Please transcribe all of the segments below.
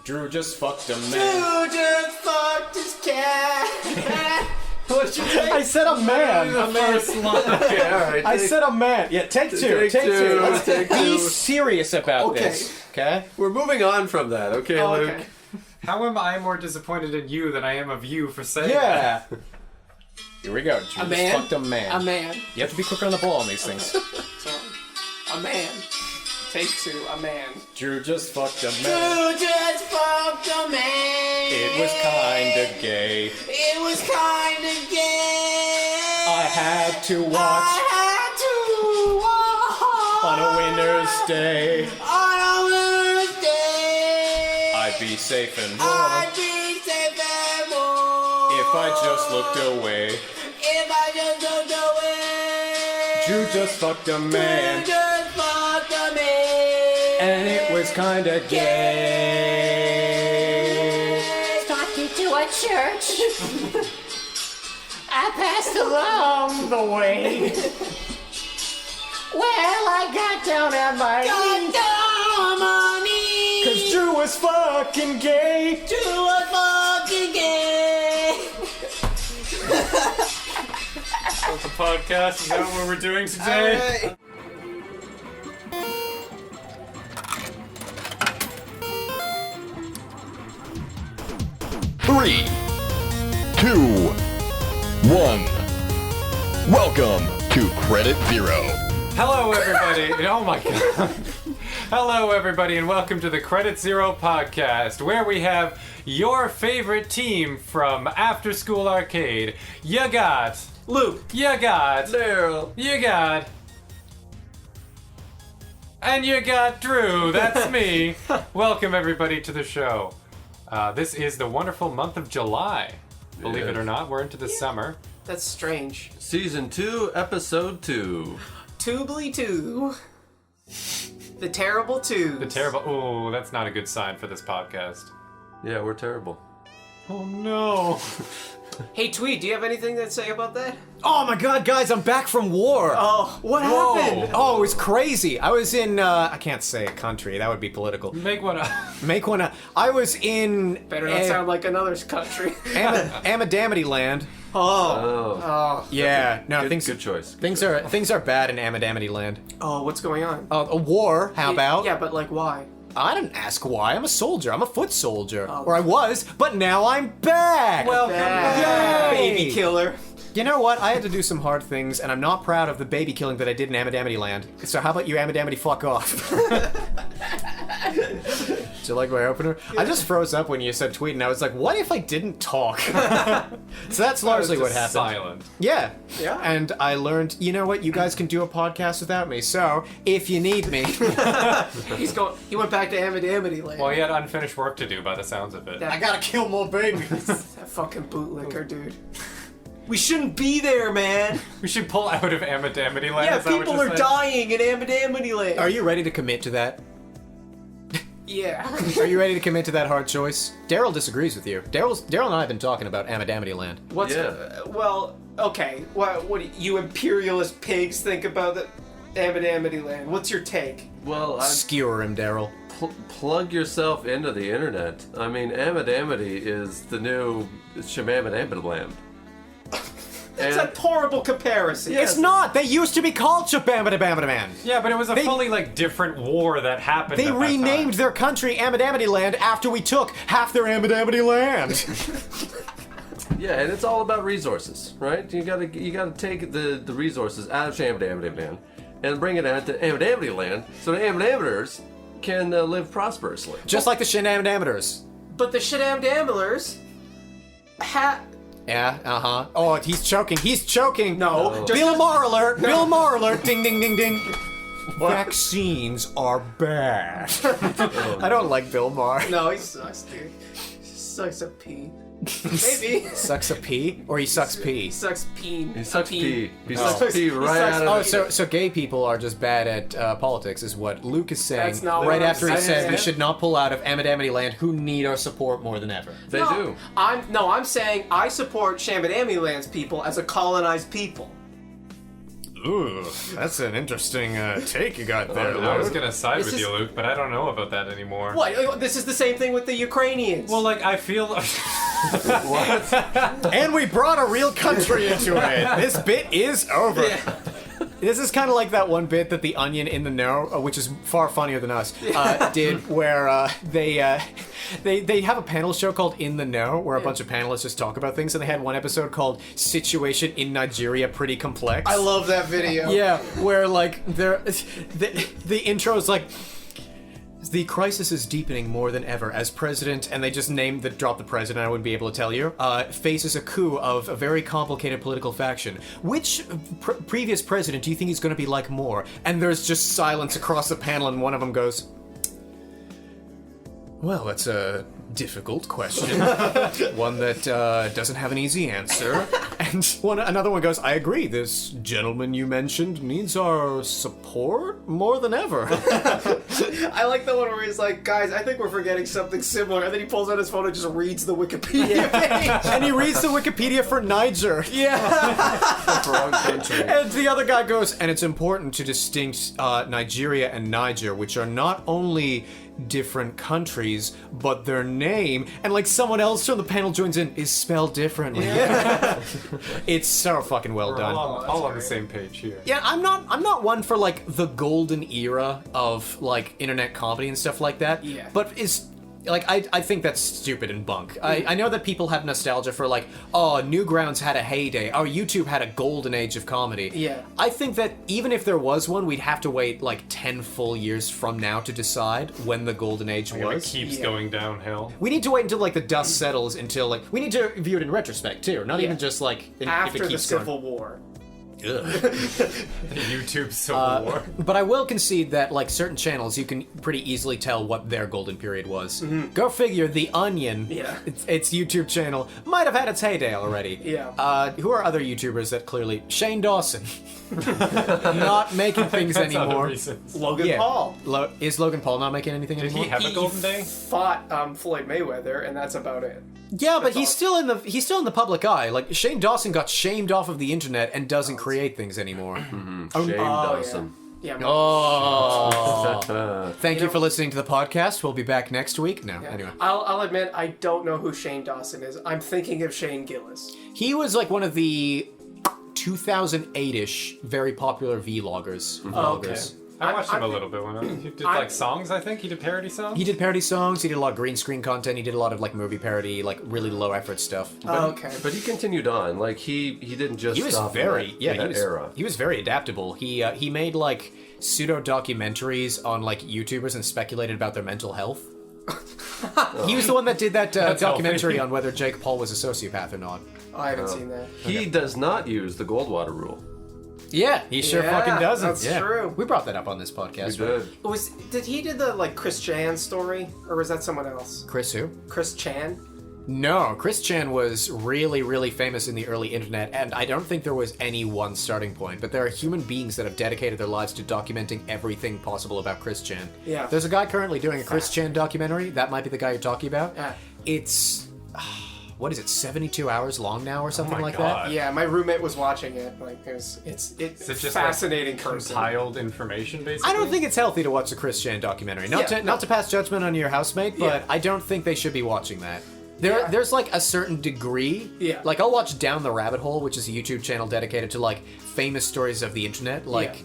Drew just fucked a man. Drew just fucked his cat. What'd you say? I said a man. Okay, all right. I said a man. Yeah, take two. Take two. Let's be serious about this. Okay? We're moving on from that, okay, Luke? Okay. How am I more disappointed in you than I am of you for saying Yeah. Here we go. Drew A man. just fucked a man. A man. You have to be quicker on the ball on these things. Sorry. A man. Take two. A man. Drew just fucked a man. Drew just fucked a man. It was kinda gay. It was kinda gay. I had to watch I had to watch on a winter's day. On a winter's day. I'd be safe and warm I'd be safe and warm. if I just looked away. If I just looked away. Drew just fucked a man. Drew just fucked a man. And it was kinda gay. Talking to a church. I passed along the way. Well, I got down on my knees. 'Cause Drew was fucking gay. Drew was fucking gay. What's the podcast? Is that what we're doing today? Alright. Three, 2, 1. Welcome to Credit Zero. Hello, everybody. Oh my god. Hello, everybody, and welcome to the Credit Zero podcast, where we have your favorite team from After School Arcade. You got Luke. You got Darel. You got. And you got Drew. That's me. Welcome, everybody, to the show. This is the wonderful month of July. Believe it or not, we're into the summer. That's strange. Season 2, Episode 2. Toobly two. The terrible two. The terrible. Oh, that's not a good sign for this podcast. Yeah, we're terrible. Oh no. Hey, Tweed, do you have anything to say about that? Oh my god, guys, I'm back from war. Oh, what Whoa. happened? Oh, it was crazy. I was in, I can't say a country, that would be political. Make one up. Make one up. I was in... Better not sound like another country. Amidamadiland. Oh. Yeah, no, Good choice. Things are bad in Amidamadiland. Oh, what's going on? A war, how about? Yeah, but like why? I didn't ask why. I'm a soldier. I'm a foot soldier. Oh. Or I was, but now I'm back! Welcome back, Yay! baby killer. You know what? I had to do some hard things, and I'm not proud of the baby killing that I did in Amidamadiland. So how about you, Amidamady, fuck off? Did you like my opener? I just froze up when you said tweet, and I was like, what if I didn't talk? So that's largely what happened. Silent. Yeah. Yeah. And I learned, you know what? You guys can do a podcast without me, so if you need me... He went back to Amidamadiland. Well, he had unfinished work to do by the sounds of it. I gotta kill more babies. That fucking bootlicker, dude. We shouldn't be there, man. We should pull out of Amidamadiland. Yeah, is that what people you're are saying? dying in Amidamadiland. Are you ready to commit to that? Yeah. Are you ready to commit to that hard choice? Darel disagrees with you. Darel and I have been talking about Amidamadiland. What's Yeah. well, okay. What do you imperialist pigs think about the Amidamadiland? What's your take? Well, Skewer him, Darel. plug yourself into the internet. I mean, Amidamady is the new Shamamidamidland. That's a horrible comparison. It's not! They used to be called Shabamidabamadaman! Yeah, but it was a fully different war that happened. They at that renamed time. their country Amidamadiland after we took half their Amidamady land. Yeah, and it's all about resources, right? You gotta take the resources out of Shamamidamidland and bring it out to Amidamadiland so the Amidamiders can live prosperously. Just like the Shenamadamators. But the Shadamdamblers Yeah, uh-huh. Oh, he's choking. No. Bill Maher alert! Bill Maher alert! Ding, ding, ding, ding. Vaccines are bad. I don't like Bill Maher. No, he sucks, dude. He sucks a pee. Maybe. Sucks a pee? Or he sucks pee? He sucks peen. He sucks pee. He Oh. sucks pee right sucks- out of Oh, so gay people are just bad at politics, is what Luke is saying. That's not right what after I'm he saying. said we should not pull out of Amidamadiland, who need our support more than ever. They do. I'm saying I support Shambadamiland's people as a colonized people. Ooh, that's an interesting take you got there, I was Luke. gonna side This with is- you, Luke, but I don't know about that anymore. What? This is the same thing with the Ukrainians. Well, like, I feel... And we brought a real country into it. This bit is over. This is kind of like that one bit that the Onion in the Know, which is far funnier than us, did, where they have a panel show called In the Know, where a bunch of panelists just talk about things, and they had one episode called Situation in Nigeria Pretty Complex. I love that video. Yeah, where like the intro is like, the crisis is deepening more than ever as president, and they just drop the president, I wouldn't be able to tell you, faces a coup of a very complicated political faction. Which previous president do you think he's going to be like more? And there's just silence across the panel, and one of them goes, well, that's a difficult question. One that doesn't have an easy answer. And another one goes, I agree, this gentleman you mentioned needs our support more than ever. I like the one where he's like, guys, I think we're forgetting something similar. And then he pulls out his phone and just reads the Wikipedia page. And he reads the Wikipedia for Niger. Wrong country. And the other guy goes, and it's important to distinct Nigeria and Niger, which are not only different countries, but their name, and like someone else from the panel joins in, is spelled differently. It's so fucking well We're done. all on the same page here. Yeah, I'm not one for like the golden era of like internet comedy and stuff like that. Yeah. But I think that's stupid and bunk. I know that people have nostalgia for like, oh, Newgrounds had a heyday. Oh, YouTube had a golden age of comedy. Yeah. I think that even if there was one, we'd have to wait like 10 full years from now to decide when the golden age It was. keeps Yeah. going downhill. We need to wait until like the dust settles, until like we need to view it in retrospect too, not Yeah. even just like if After it the keeps going. Civil War. YouTube Civil War. But I will concede that, like, certain channels, you can pretty easily tell what their golden period was. Go figure, The Onion, Yeah. its YouTube channel, might have had its heyday already. Yeah. Who are other YouTubers that clearly... Shane Dawson. Not making things That's other anymore. reasons. Logan Yeah. Paul. Is Logan Paul not making anything Did anymore? he have a golden day? Fought Floyd Mayweather, and that's about it. Yeah, but That's he's all. still in the public eye. Like, Shane Dawson got shamed off of the internet and doesn't create things anymore. Shane Dawson. Yeah. Oh. Thank you for listening to the podcast. We'll be back next week. No, anyway. I'll admit I don't know who Shane Dawson is. I'm thinking of Shane Gillis. He was like one of the 2008-ish very popular vloggers. Vloggers. I watched him a I'm- little bit when he did I- like songs. I think he did parody songs. He did parody songs. He did a lot of green screen content. He did a lot of like movie parody, like really low effort stuff. Okay. But he continued on. Like he didn't just He was stop very in that he was era. he was very adaptable. He made like pseudo documentaries on like YouTubers and speculated about their mental health. He was the one that did that documentary healthy. on whether Jake Paul was a sociopath or not. I haven't seen that. He does not use the Goldwater rule. Yeah, he sure Yeah, fucking doesn't. that's Yeah. true. We brought that up on this He podcast. did. Did he do the like Chris Chan story, or was that someone else? Chris who? Chris Chan. No, Chris Chan was really, really famous in the early internet, and I don't think there was any one starting point, but there are human beings that have dedicated their lives to documenting everything possible about Chris Chan. Yeah. There's a guy currently doing a Chris Chan documentary. That might be the guy you're talking about. Yeah. It's, what is it, 72 hours long now or something my like God. Yeah, my roommate was watching it. Like, it's Is it just fascinating like, person. compiled information, basically? that. I don't think it's healthy to watch the Chris Chan documentary. Not Yeah, to not to pass judgment on your housemate, but Yeah. I don't think they should be watching that. Yeah. There's like a certain degree. Yeah. Like I'll watch Down the Rabbit Hole, which is a YouTube channel dedicated to like famous stories of the internet, like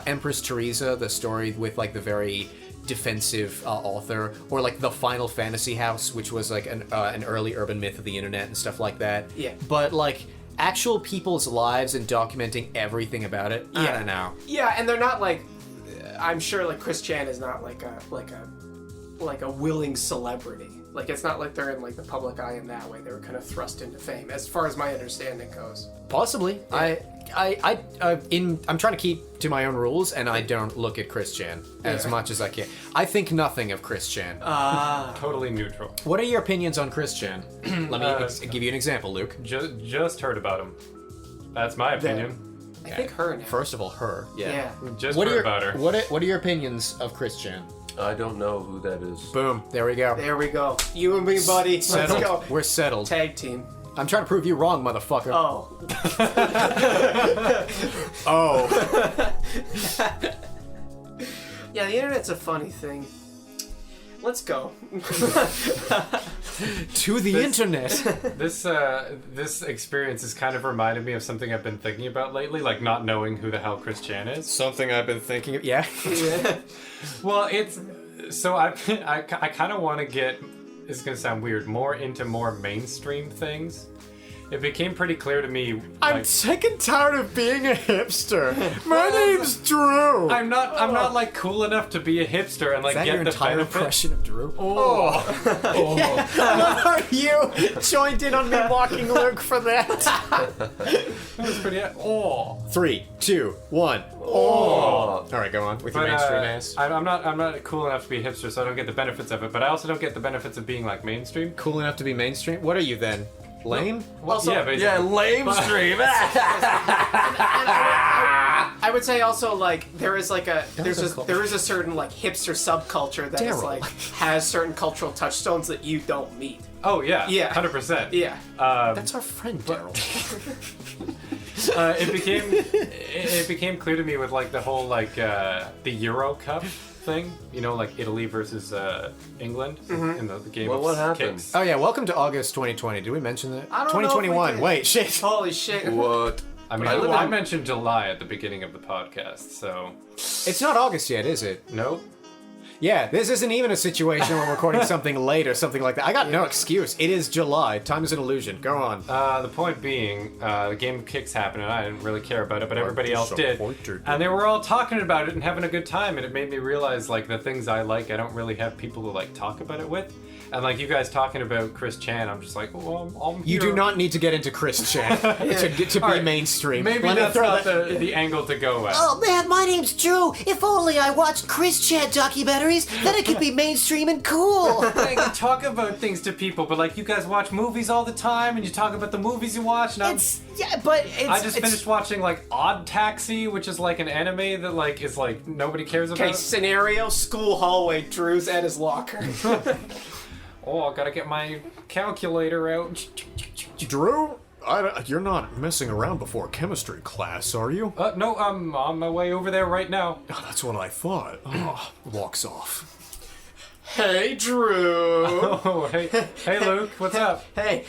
Empress Teresa, the story with like the very defensive author, or like the Final Fantasy House, which was like an early urban myth of the internet and stuff like that. Yeah. But like actual people's lives and documenting everything about it, I Yeah. don't know. Yeah, and they're not like. I'm sure like Chris Chan is not like a willing celebrity. Like it's not like they're in like the public eye in that way. They were kind of thrust into fame, as far as my understanding goes. Possibly. I'm trying to keep to my own rules, and I don't look at Chris Chan as much as I can. I think nothing of Chris Chan. Totally neutral. What are your opinions on Chris Chan? Let me give you an example, Luke. Just heard about him. That's my opinion. I think her now. First of all, her. Yeah. Just What are heard your about her. what are your opinions of Chris Chan? I don't know who that is. Boom. There we go. There we go. You and me, buddy. Let's Settled. go. We're settled. Tag team. I'm trying to prove you wrong, motherfucker. Oh. Oh. Yeah, the internet's a funny thing. Let's go. To the internet. This experience has kind of reminded me of something I've been thinking about lately, like not knowing who the hell Chris Chan is. Something I've been thinking of. Yeah. Well, it's so I kind of want to get. It's gonna sound weird. More into more mainstream things. It became pretty clear to me. I'm sick and tired of being a hipster. My name's Drew. I'm not like cool enough to be a hipster and like Is that get your the entire benefit. impression of Drew? Oh. You joined in on me mocking Luke for that. That was pretty. Oh. 3, 2, 1. Oh. All right, go on with your mainstream ass. I'm not cool enough to be a hipster, so I don't get the benefits of it. But I also don't get the benefits of being like mainstream. Cool enough to be mainstream? What are you then? Lame? Well, Also- yeah, basically. Yeah, lame stream. I would say also like there is like there is a certain like hipster subculture that is Darel. like has certain cultural touchstones that you don't meet. Oh yeah. Yeah. 100%. Yeah. That's our friend, Darel. It became clear to me with like the whole like the Euro Cup thing, you know, like Italy versus England in the game Well, of what happened? kicks. Oh yeah, welcome to August 2020. Did we mention that? I don't know if we 2021. did. Wait, shit. Holy shit. What? I mean, I live I in- mentioned July at the beginning of the podcast, so It's not August yet, is it? no. Yeah, this isn't even a situation where we're recording something late or something like that. I got no excuse. It is July. Time is an illusion. Go on. The point being, the game of kicks happened, and I didn't really care about it, but everybody else did. disappointed. And they were all talking about it and having a good time, and it made me realize, like, the things I like, I don't really have people to, like, talk about it with. And, like, you guys talking about Chris Chan, I'm just like, well, I'm You here. do not need to get into Chris Chan to get to be Alright, mainstream. Maybe Let me that's throw not that- the angle to go at. Oh man, my name's Drew. If only I watched Chris Chan documentaries, then it could be mainstream and cool. Like, you talk about things to people, but, like, you guys watch movies all the time, and you talk about the movies you watch, and I just finished watching, like, Odd Taxi, which is, like, an anime that, like, is, like, nobody cares about. Okay, scenario, school hallway, Drew's at his locker. Oh, I gotta get my calculator out. Drew, you're not messing around before chemistry class, are you? No, I'm on my way over there right now. Oh, that's what I thought. Oh, walks off. Hey, Drew. Oh, hey, Luke, what's up? Hey,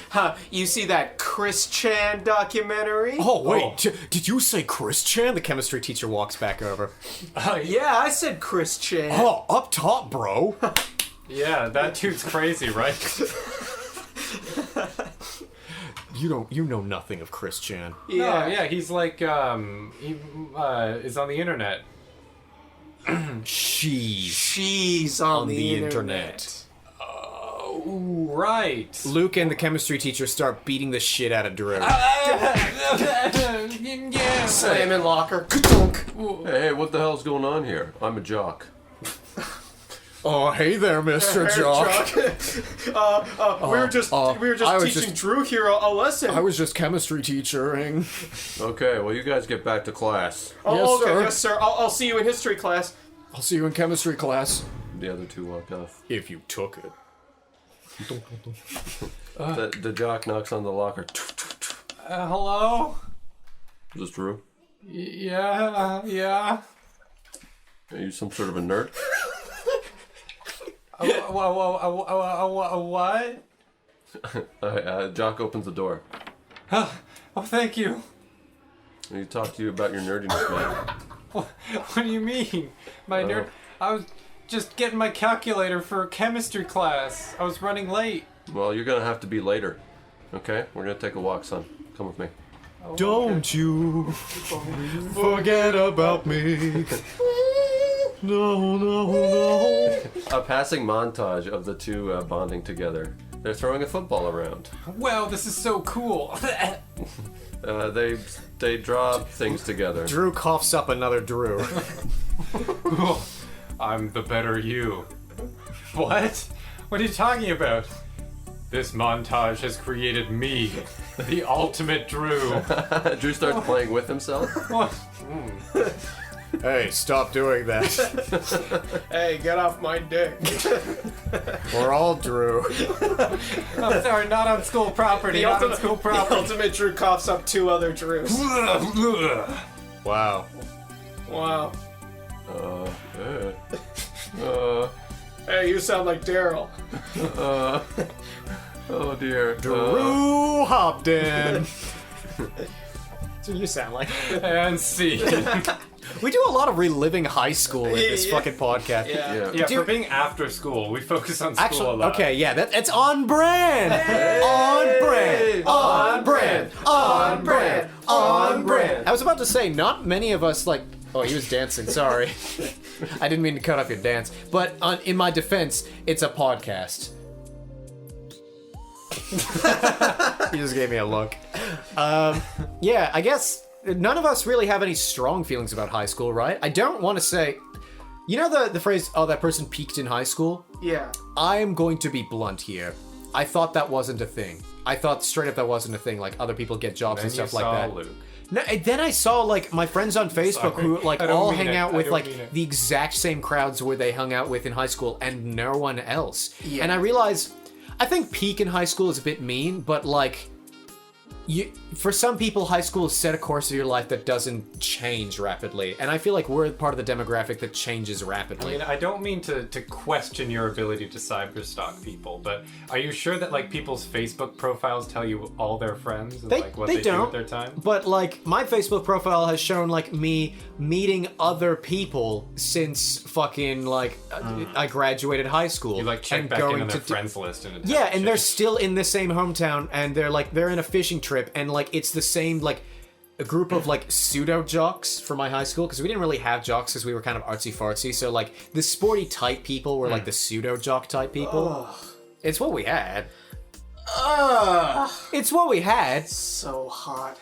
you see that Chris Chan documentary? Oh, wait. Did you say Chris Chan? The chemistry teacher walks back over. Yeah, I said Chris Chan. Oh, up top, bro. Yeah, that dude's crazy, right? You know nothing of Chris Chan. Yeah. Yeah, he's like, he is on the internet. She's on the internet. Ooh, right. Luke and the chemistry teacher start beating the shit out of Drew. Yeah. Slam in locker. Ka-dunk. Hey, what the hell's going on here? I'm a jock. Oh, hey there, Mr. Jock. We were just I was teaching just- Drew here a lesson. I was just chemistry teachering. Okay, well, you guys get back to class. Oh, Yes, okay, sir. yes, sir. I'll see you in history class. I'll see you in chemistry class. The other two walk off. If you took it. The jock knocks on the locker. Hello? Is this Drew? Yeah. Are you some sort of a nerd? What? Jock opens the door. Oh, thank you. And he talks to you about your nerdiness, man. What do you mean? My nerd. I was just getting my calculator for chemistry class. I was running late. Well, you're gonna have to be later. Okay? We're gonna take a walk, son. Come with me. Don't you forget about me. No. A passing montage of the two bonding together. They're throwing a football around. Wow, this is so cool. They draw things together. Drew coughs up another Drew. I'm the better you. What? What are you talking about? This montage has created me, the ultimate Drew. Drew starts playing with himself. What? Hey, stop doing that. Hey, get off my dick. We're all Drew. I'm sorry, not on school property. The Not on school property. ultimate Drew coughs up 2 other Drews. Wow. Wow. Uh, Hey, you sound like Darel. oh dear. Drew Hopton. That's what you sound like. And see. We do a lot of reliving high school in this fucking podcast. Yeah. Yeah, Dude. for being after school, we focus on school a Actually, lot. okay, yeah, it's on brand. On brand. On brand. On brand. On brand. I was about to say, not many of us like. Oh, he was dancing. Sorry, I didn't mean to cut off your dance. But in my defense, it's a podcast. He just gave me a look. Yeah, I guess none of us really have any strong feelings about high school, right? I don't want to say. You know the phrase, "Oh, that person peaked in high school." Yeah. I'm going to be blunt here. I thought that wasn't a thing. I thought straight up that wasn't a thing. Like other people get jobs Then and stuff you like saw that. Luke. No, and then I saw like my friends on Facebook Sorry. who like I don't all mean hang it. out I with don't like mean it. the exact same crowds where they hung out with in high school and no one else. Yeah. And I realized I think peak in high school is a bit mean, but like for some people, high school set a course of your life that doesn't change rapidly, and I feel like we're part of the demographic that changes I rapidly. mean, I don't mean to question your ability to cyberstalk people, but are you sure that like people's Facebook profiles tell you all their friends and like what they do don't. with their time? But like my Facebook profile has shown like me meeting other people since fucking like I graduated high school. You like check and back going into their to friends list and Yeah, and they're still in the same hometown, and they're in a fishing trip, and like it's the same like a group of like pseudo jocks from my high school, because we didn't really have jocks because we were kind of artsy fartsy. So like the sporty type people were like the pseudo jock type people. It's what we had. It's what we had. So hot.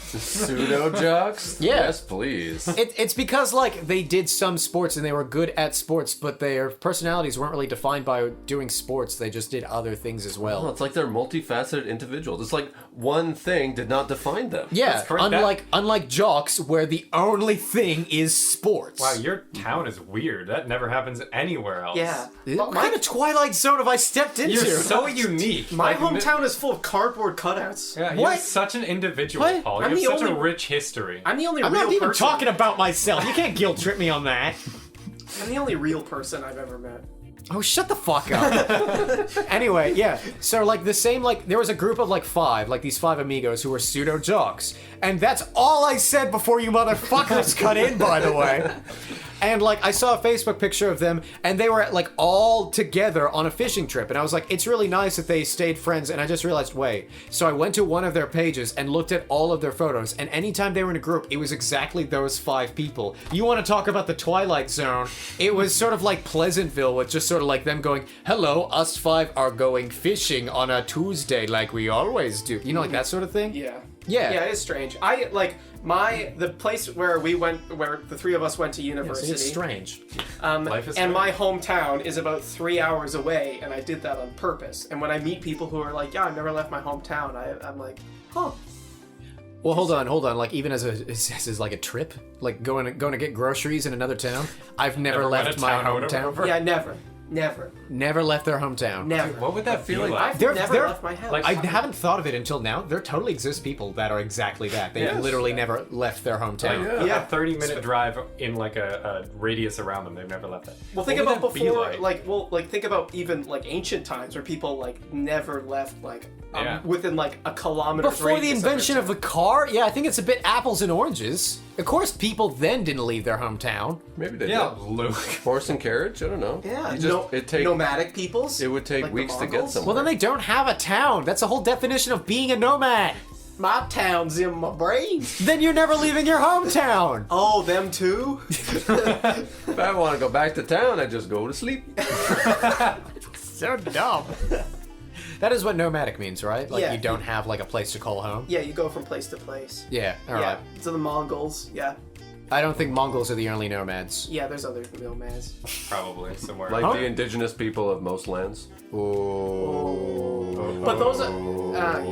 Pseudo jocks? Yeah. Yes, please. It's because like they did some sports and they were good at sports, but their personalities weren't really defined by doing sports. They just did other things as well. Well, it's like they're multifaceted individuals. It's like one thing did not define them. Yeah, correct. unlike jocks, where the only thing is sports. Wow, your town is weird. That never happens anywhere else. Yeah. What kind of Twilight Zone have I stepped into? You're so unique. My Like, hometown is full of cardboard cutouts. Yeah, What? you're such an individual, What? Paul. I'm You have the such a only- rich history. I'm the only I'm real not even person. talking about myself. You can't guilt trip me on that. I'm the only real person I've ever met. Oh, shut the fuck up. Anyway, yeah. So, like, the same, like, there was a group of, like, 5, like, these 5 amigos who were pseudo jocks. And that's all I said before you motherfuckers cut in, by the way. And, like, I saw a Facebook picture of them, and they were, like, all together on a fishing trip. And I was like, it's really nice that they stayed friends. And I just realized, wait. So I went to one of their pages and looked at all of their photos. And anytime they were in a group, it was exactly those 5 people. You want to talk about the Twilight Zone? It was sort of like Pleasantville, with just sort of like them going, hello, us 5 are going fishing on a Tuesday like we always do. You know, like that sort of thing? Yeah. Yeah. Yeah, it's strange. I like the place where we went, where the 3 of us went to university. It's strange. Life is and strange. my hometown is about 3 hours away, and I did that on purpose. And when I meet people who are like, "Yeah, I've never left my hometown," I'm like, "Huh." Well, hold on. Like, even as like a trip, like going to get groceries in another town, I've never Never left went a my town out hometown. over? Yeah, never. Never left their hometown. Never. What would that feel like? I've They're- never they're- left my house. like- I haven't thought of it until now. There totally exist people that are exactly that. They Yes. literally never left their hometown. Yeah. A 30-minute drive in like a radius around them. They've never left that. Well, think What would about that be before, think about even like ancient times where people like never left like Yeah. within like a kilometer. Before the invention of the car, yeah, I think it's a bit apples and oranges. Of course, people then didn't leave their hometown. Maybe they Yeah, did. Luke. Horse and carriage? I don't know. Yeah, You just, it take, nomadic peoples. it would take like the weeks to get Mongols. somewhere. Well, then they don't have a town. That's the whole definition of being a nomad. My town's in my brain. Then you're never leaving your hometown. Oh, them too. If I want to go back to town, I just go to sleep. So dumb. That is what nomadic means, right? Like Yeah. you don't have like a place to call home. Yeah, you go from place to place. Yeah. All right. Yeah, to the Mongols. Yeah, I don't think Mongols are the only nomads. yeah. There's other nomads. Probably somewhere. Like the indigenous people of most lands. Ooh. But those are. Yeah.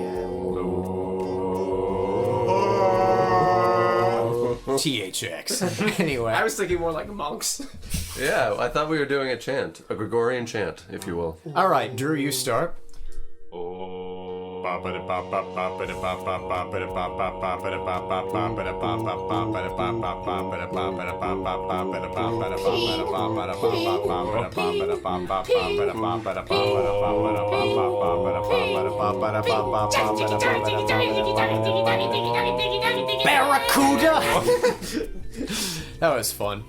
THX. Anyway. I was thinking more like monks. Yeah, I thought we were doing a chant, a Gregorian chant, if you will. All right, Drew, you start. Barracuda! That was fun.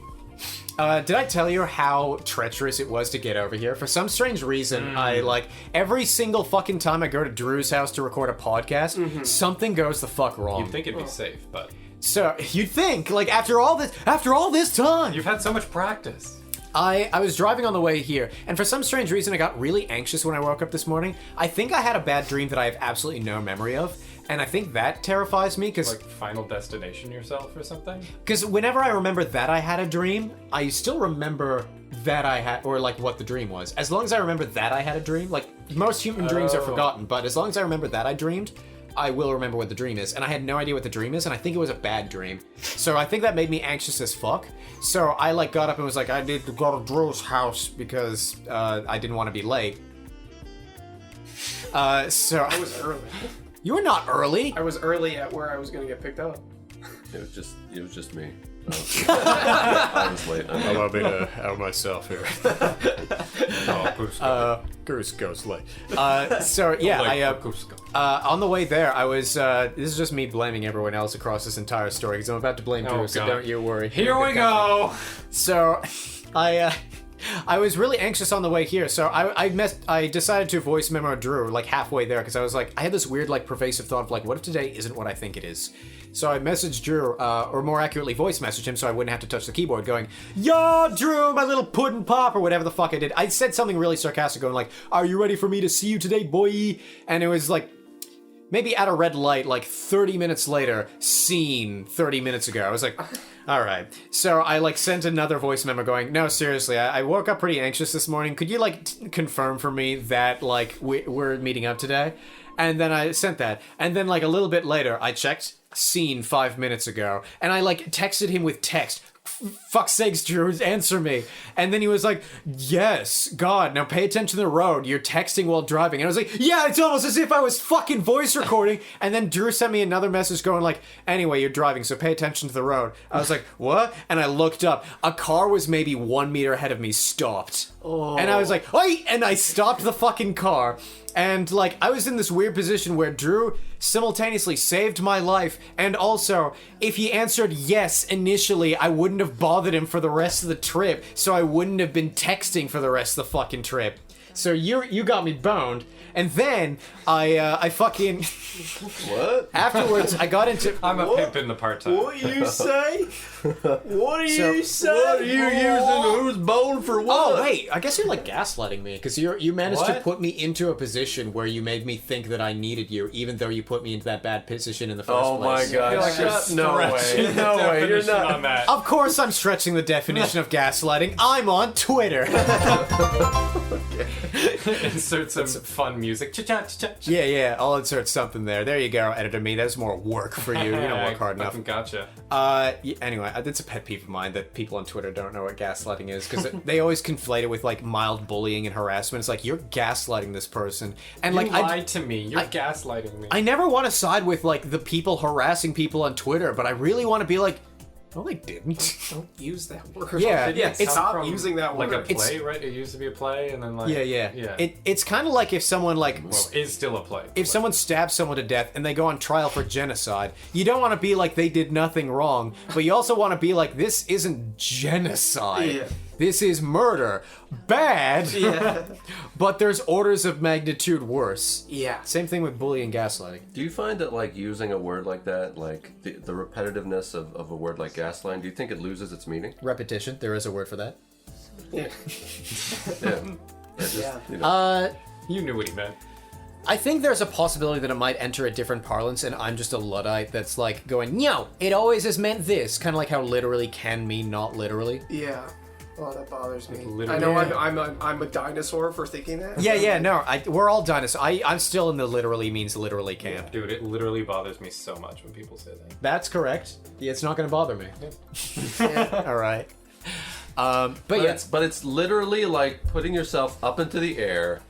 Did I tell you how treacherous it was to get over here? For some strange reason, I, like, every single fucking time I go to Drew's house to record a podcast, something goes the fuck wrong. You'd think it'd be safe, but So, you'd think, like, after all this time! you've had so much practice. I was driving on the way here, and for some strange reason, I got really anxious when I woke up this morning. I think I had a bad dream that I have absolutely no memory of, and I think that terrifies me, because Like Final Destination yourself or something? whenever I remember that I had a dream, I still remember that I had, or like what the dream was. As long as I remember that I had a dream, like most human dreams are forgotten, but as long as I remember that I dreamed, I will remember what the dream is. And I had no idea what the dream is, and I think it was a bad dream. So I think that made me anxious as fuck. So I like got up and was like, I need to go to Drew's house because I didn't want to be late. So I was early. you were not early. I was early at where I was going to get picked up. It was just me. I was late. Allow me to out myself here. Goose goes late. So yeah, on the way there, I was. This is just me blaming everyone else across this entire story because I'm about to blame Drew, so God. don't you worry. Here we go! So, I was really anxious on the way here, so I decided to voice memo Drew like halfway there because I was like, I had this weird like pervasive thought of like, what if today isn't what I think it is? So I messaged Drew, or more accurately, voice messaged him so I wouldn't have to touch the keyboard, going, "Yo, Drew, my little puddin' pop," or whatever the fuck I did. I said something really sarcastic, going like, "Are you ready for me to see you today, boy?" And it was like, maybe at a red light, like 30 minutes later, seen 30 minutes ago. I was like, all right. So I like sent another voice memo going, no, seriously, I woke up pretty anxious this morning. Could you like confirm for me that like we're meeting up today? And then I sent that. And then like a little bit later, I checked, seen 5 minutes ago. And I like texted him with text. Fuck's sakes, Drew, answer me. And then he was like, yes, God, now pay attention to the road. You're texting while driving. And I was like, yeah, it's almost as if I was fucking voice recording. And then Drew sent me another message going like, anyway, you're driving, so pay attention to the road. I was like, what? And I looked up. A car was maybe 1 meter ahead of me, stopped. And I was like, wait! And I stopped the fucking car. And, like, I was in this weird position where Drew simultaneously saved my life, and also, if he answered yes initially, I wouldn't have bothered him for the rest of the trip, so I wouldn't have been texting for the rest of the fucking trip. So you got me boned, and then I fucking... What? Afterwards, I got into... I'm a pimp in the part-time. What do you say? What do So- you say? What are you using? Who's bone for what? Oh, wait, I guess you're, like, gaslighting me, because you managed to What? put me into a position where you made me think that I needed you, even though you put me into that bad position in the first Oh my place. god. I feel like you're Shut- no way. stretching No the way. You're definition not. on that. Of course I'm stretching the definition of gaslighting. I'm on Twitter. Insert some fun music. Cha-cha, cha-cha. Yeah, I'll insert something there. There you go, editor me. That's more work for you. You don't work hard enough. Fucking gotcha. Anyway, it's a pet peeve of mine that people on Twitter don't know what gaslighting is, because they always conflate it with, like, mild bullying and harassment. It's like, you're gaslighting this person. And, You like, lied to me. You're gaslighting me. I never want to side with, like, the people harassing people on Twitter, but I really want to be like, no, they didn't. Don't use that word. Yeah, Didn't yeah, it it's- stop From, using that like word. a play, right? It used to be a play, and then like Yeah. It's kind of like if someone, like, well, is still a play. if someone stabs someone to death and they go on trial for genocide, you don't want to be like they did nothing wrong, but you also want to be like, this isn't genocide. Yeah. This is murder. Bad. Yeah. But there's orders of magnitude worse. Yeah. Same thing with bullying and gaslighting. Do you find that, like, using a word like that, like, the repetitiveness of a word like gaslighting, do you think it loses its meaning? Repetition. There is a word for that. Yeah. Yeah. Yeah. You knew what he meant. I think there's a possibility that it might enter a different parlance, and I'm just a Luddite that's like going, no, it always has meant this. Kind of like how literally can mean not literally. Yeah. Oh, that bothers me. Literally. I know I'm a dinosaur for thinking that. Yeah, no, we're all dinosaurs. I'm still in the literally means literally camp. Dude, it literally bothers me so much when people say that. That's correct. Yeah, it's not going to bother me. All right. But yeah, it's literally like putting yourself up into the air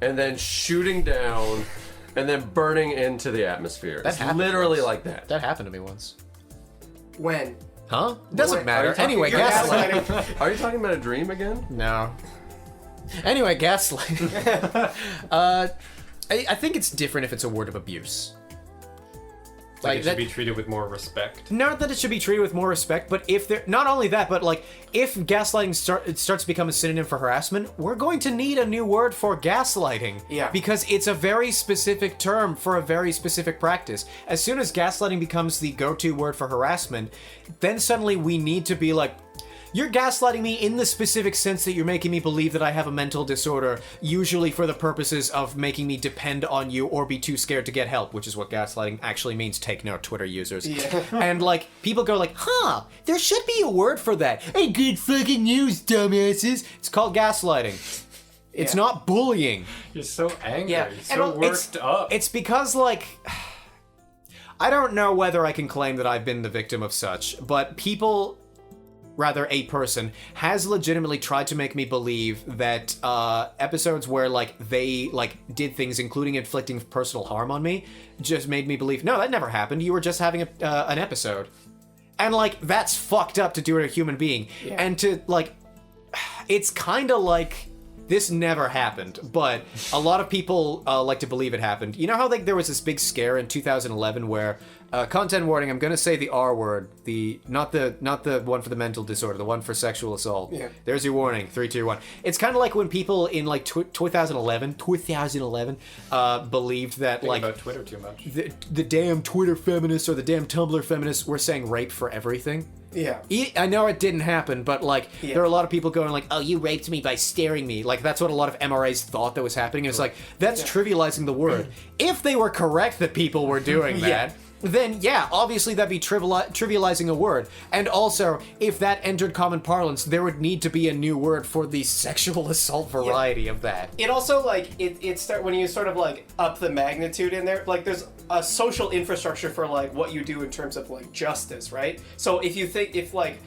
and then shooting down and then burning into the atmosphere. It's happened literally once. like that. That happened to me once. When? Huh? Doesn't Wait, matter. are you talking- Anyway, You're gaslighting. gaslighting. Are you talking about a dream again? No. Anyway, gaslighting. I think it's different if it's a word of abuse. Like it should that- be treated with more respect. Not that it should be treated with more respect, but if there, not only that, but like if gaslighting starts to become a synonym for harassment, we're going to need a new word for gaslighting. Yeah. Because it's a very specific term for a very specific practice. As soon as gaslighting becomes the go-to word for harassment, then suddenly we need to be like, you're gaslighting me in the specific sense that you're making me believe that I have a mental disorder, usually for the purposes of making me depend on you or be too scared to get help, which is what gaslighting actually means. Take note, Twitter users. Yeah. And like, people go like, huh, there should be a word for that. Hey, good fucking news, dumbasses. It's called gaslighting. It's Yeah. not bullying. You're so angry. Yeah, You're and so It's- worked up. It's because, like, I don't know whether I can claim that I've been the victim of such, but people, rather a person, has legitimately tried to make me believe that episodes where, like, they, like, did things, including inflicting personal harm on me, just made me believe, no, that never happened. You were just having an episode. And, like, that's fucked up to do to a human being. Yeah. And to, like, it's kind of like this never happened, but a lot of people like to believe it happened. You know how like there was this big scare in 2011 where content warning, I'm gonna say the R word, the not the one for the mental disorder, the one for sexual assault. Yeah. There's your warning. 3, 2, 1. It's kind of like when people in like 2011 believed that Think like about Twitter too much. the damn Twitter feminists or the damn Tumblr feminists were saying rape for everything. Yeah. I know it didn't happen, but like Yeah. there are a lot of people going like, "Oh, you raped me by staring me." Like that's what a lot of MRAs thought that was happening. It's like that's trivializing the word. If they were correct that people were doing that, then yeah, obviously that'd be trivializing a word. And also, if that entered common parlance, there would need to be a new word for the sexual assault variety of that. It also like it start when you sort of like up the magnitude in there. Like there's a social infrastructure for like what you do in terms of like justice, right? So if like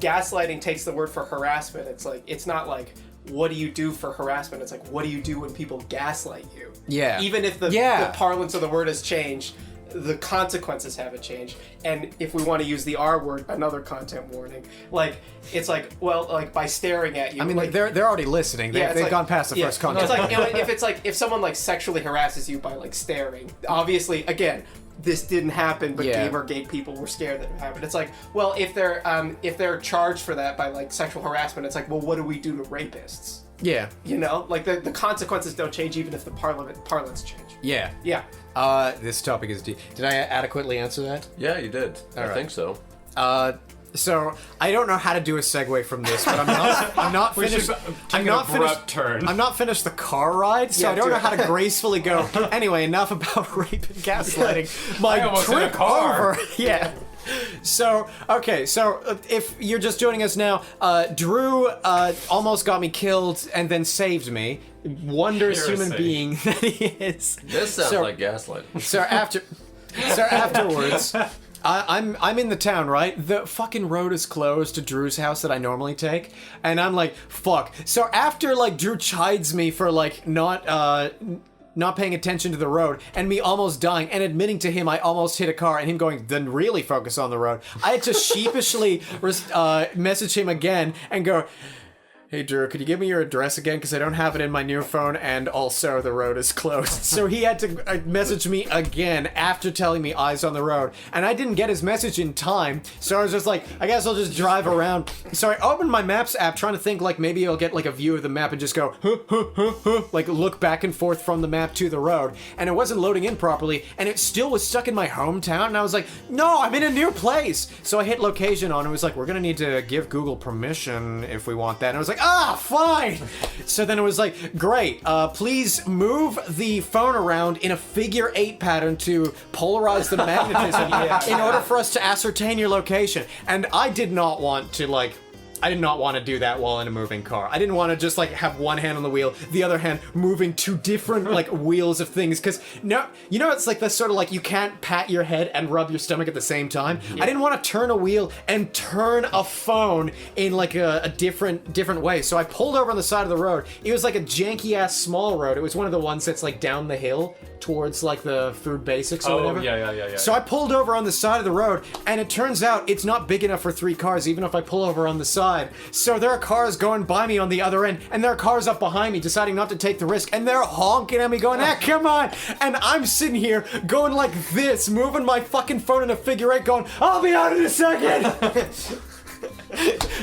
gaslighting takes the word for harassment, it's like it's not like what do you do for harassment? It's like what do you do when people gaslight you? Yeah. Even if the parlance of the word has changed, the consequences haven't changed. And if we want to use the R word, another content warning, like it's like, well, like by staring at you. I mean, like they're already listening. it's They've like- gone past the yeah. first content. It's like if someone like sexually harasses you by like staring, obviously, again, this didn't happen, but Yeah. Gamergate people were scared that it happened. It's like, well, if they're charged for that by like sexual harassment, it's like, well, what do we do to rapists? Yeah. You know, like the consequences don't change even if the parlance change. Yeah. Yeah. This topic is deep. Did I adequately answer that? Yeah, you did. I right. think so. So I don't know how to do a segue from this, but I'm not We finished. should I'm take not an abrupt finished. turn. I'm not finished the car ride, so Yeah, I don't do know it. how to gracefully go. Anyway, enough about rape and gaslighting. My I almost hit a trip car. over. Yeah. So if you're just joining us now, Drew almost got me killed and then saved me. Wondrous human Heresy. being that he is. This sounds So- like gaslighting. So afterwards, I'm in the town, right? The fucking road is closed to Drew's house that I normally take, and I'm like, fuck. So after like Drew chides me for like not paying attention to the road and me almost dying and admitting to him I almost hit a car and him going, then really focus on the road. I had to sheepishly message him again and go, hey Drew, could you give me your address again? Because I don't have it in my new phone, and also the road is closed. So he had to message me again after telling me eyes on the road. And I didn't get his message in time, so I was just like, I guess I'll just drive around. So I opened my Maps app trying to think like maybe I'll get like a view of the map and just go, like look back and forth from the map to the road. And it wasn't loading in properly, and it still was stuck in my hometown, and I was like, no, I'm in a new place. So I hit location on, and it was like, we're gonna need to give Google permission if we want that. And I was like, fine. So then it was like, great, please move the phone around in a figure 8 pattern to polarize the magnetism in order for us to ascertain your location. And I did not want to like I did not want to do that while in a moving car. I didn't want to just like have one hand on the wheel, the other hand moving two different like wheels of things. Because no, you know, it's like this sort of like you can't pat your head and rub your stomach at the same time. I didn't want to turn a wheel and turn a phone in like a different way. So I pulled over on the side of the road. It was like a janky ass small road. It was one of the ones that's like down the hill towards like the Food Basics or whatever. Yeah. So I pulled over on the side of the road, and it turns out it's not big enough for 3 cars, even if I pull over on the side. So there are cars going by me on the other end, and there are cars up behind me deciding not to take the risk, and they're honking at me going, come on! And I'm sitting here going like this, moving my fucking phone in a figure 8 going, I'll be out in a second!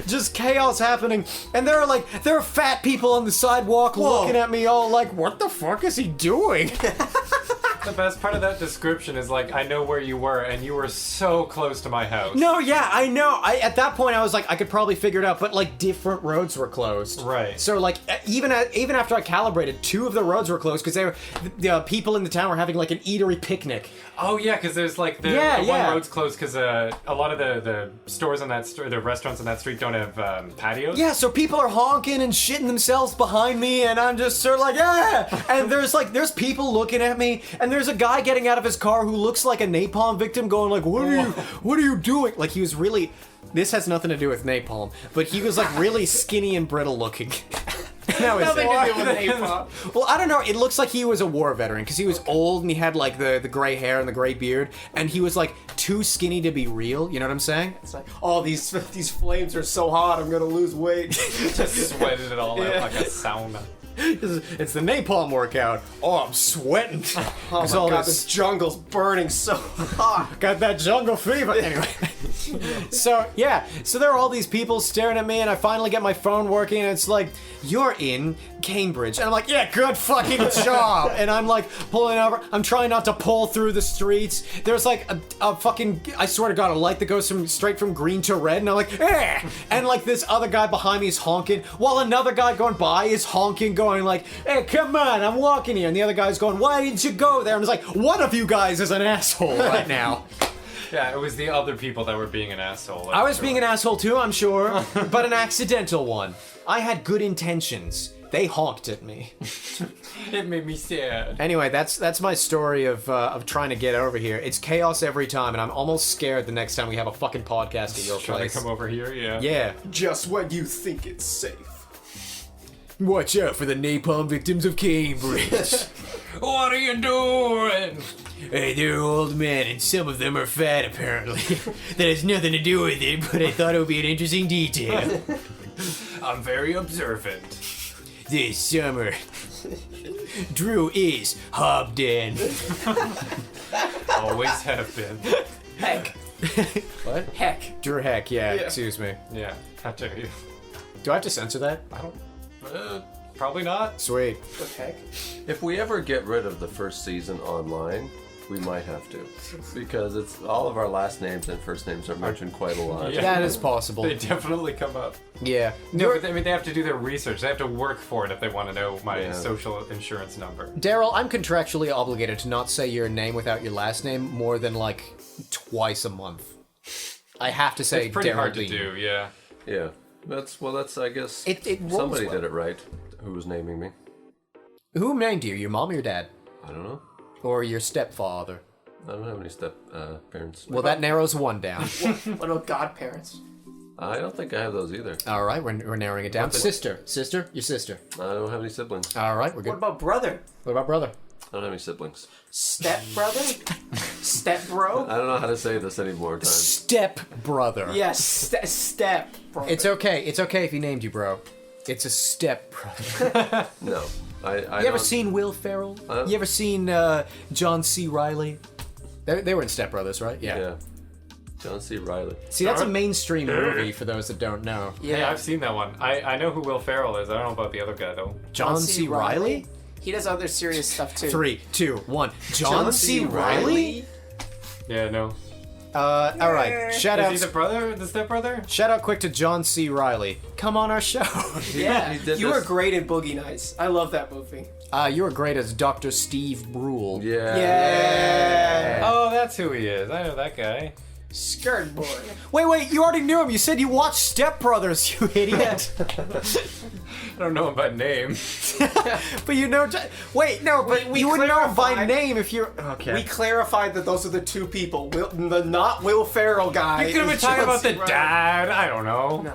Just chaos happening, and there are fat people on the sidewalk looking at me all like, what the fuck is he doing? The best part of that description is like, I know where you were, and you were so close to my house. No, yeah, I know. At that point, I was like, I could probably figure it out, but like different roads were closed. Right. So like, even after I calibrated, 2 of the roads were closed because the people in the town were having like an eatery picnic. Oh yeah, because there's like the one road's closed because a lot of the stores on that street, the restaurants on that street don't have patios. Yeah, so people are honking and shitting themselves behind me, and I'm just sort of like, and there's people looking at me, and there's a guy getting out of his car who looks like a napalm victim going like, what are you doing? Like he was really, this has nothing to do with napalm, but he was like really skinny and brittle looking. Nothing to do with napalm. Well, I don't know. It looks like he was a war veteran because he was old and he had like the gray hair and the gray beard, and he was like too skinny to be real. You know what I'm saying? It's like, oh, these flames are so hot, I'm gonna lose weight. Just sweated it all out like a sauna. It's the napalm workout. Oh, I'm sweating. Oh my god, this jungle's burning so hot. Got that jungle fever. Anyway. So there are all these people staring at me, and I finally get my phone working, and it's like, you're in Cambridge. And I'm like, yeah, good fucking job. And I'm like pulling over. I'm trying not to pull through the streets. There's like a fucking, I swear to God, a light that goes straight from green to red. And I'm like, and like this other guy behind me is honking, while another guy going by is honking, going like, hey, come on, I'm walking here. And the other guy's going, why didn't you go there? And it's like, one of you guys is an asshole right now. Yeah, it was the other people that were being an asshole. I was being an asshole too, I'm sure, but an accidental one. I had good intentions. They honked at me. It made me sad. Anyway, that's my story of trying to get over here. It's chaos every time, and I'm almost scared the next time we have a fucking podcast at your Trying place. to come over here, yeah. Yeah. Just when you think it's safe. Watch out for the napalm victims of Cambridge. What are you doing? Hey, they're old men, and some of them are fat, apparently. That has nothing to do with it, but I thought it would be an interesting detail. I'm very observant. This summer, Drew is hobbed in. Always have been. Heck. What? Heck. Drew Heck, yeah, excuse me. Yeah, how dare you? Do I have to censor that? I don't... probably not. Sweet. What heck? If we ever get rid of the first season online, we might have to, because it's all of our last names and first names are mentioned quite a lot. Yeah. That is possible. They definitely come up. Yeah. No, but they have to do their research. They have to work for it if they want to know my Yeah. social insurance number. Darel, I'm contractually obligated to not say your name without your last name more than like twice a month. I have to say It's pretty Darel hard to Dean. do, yeah. Yeah. That's I guess It rolls somebody well. did it right. Who was naming me? Who named you? Your mom or your dad? I don't know. Or your stepfather? I don't have any parents. Well, that narrows one down. What about godparents? I don't think I have those either. All right, we're narrowing it down. Sister, your sister. I don't have any siblings. All right, we're good. What about brother? What about brother? I don't have any siblings. Step brother? Step bro? I don't know how to say this anymore. Time. Step brother. Yes, step brother. It's okay. It's okay if he named you, bro. It's a step brother. No. I You ever don't- seen Will Ferrell? You ever seen John C. Reilly? They were in Step Brothers, right? Yeah. John C. Reilly. See, that's a mainstream movie for those that don't know. Yeah, I've seen that one. I know who Will Ferrell is. I don't know about the other guy, though. John C. Reilly? He does other serious stuff too. 3, 2, 1. John C. Reilly? Yeah, no. All right. Shout Is he out. the brother? The stepbrother? Shout out quick to John C. Reilly. Come on our show. Yeah, He did you this- were great in Boogie Nights. I love that movie. You were great as Dr. Steve Brule. Yeah. Yeah. Oh, that's who he is. I know that guy. Skirt boy. Wait, you already knew him. You said you watched Step Brothers, you idiot. I don't know him by name. But you know... Wait, no, but We you would know him by clarified- name if you're... Okay. We clarified that those are the two people. The not Will Ferrell guy. You could have been is talking John about C. the Reilly. dad. I don't know.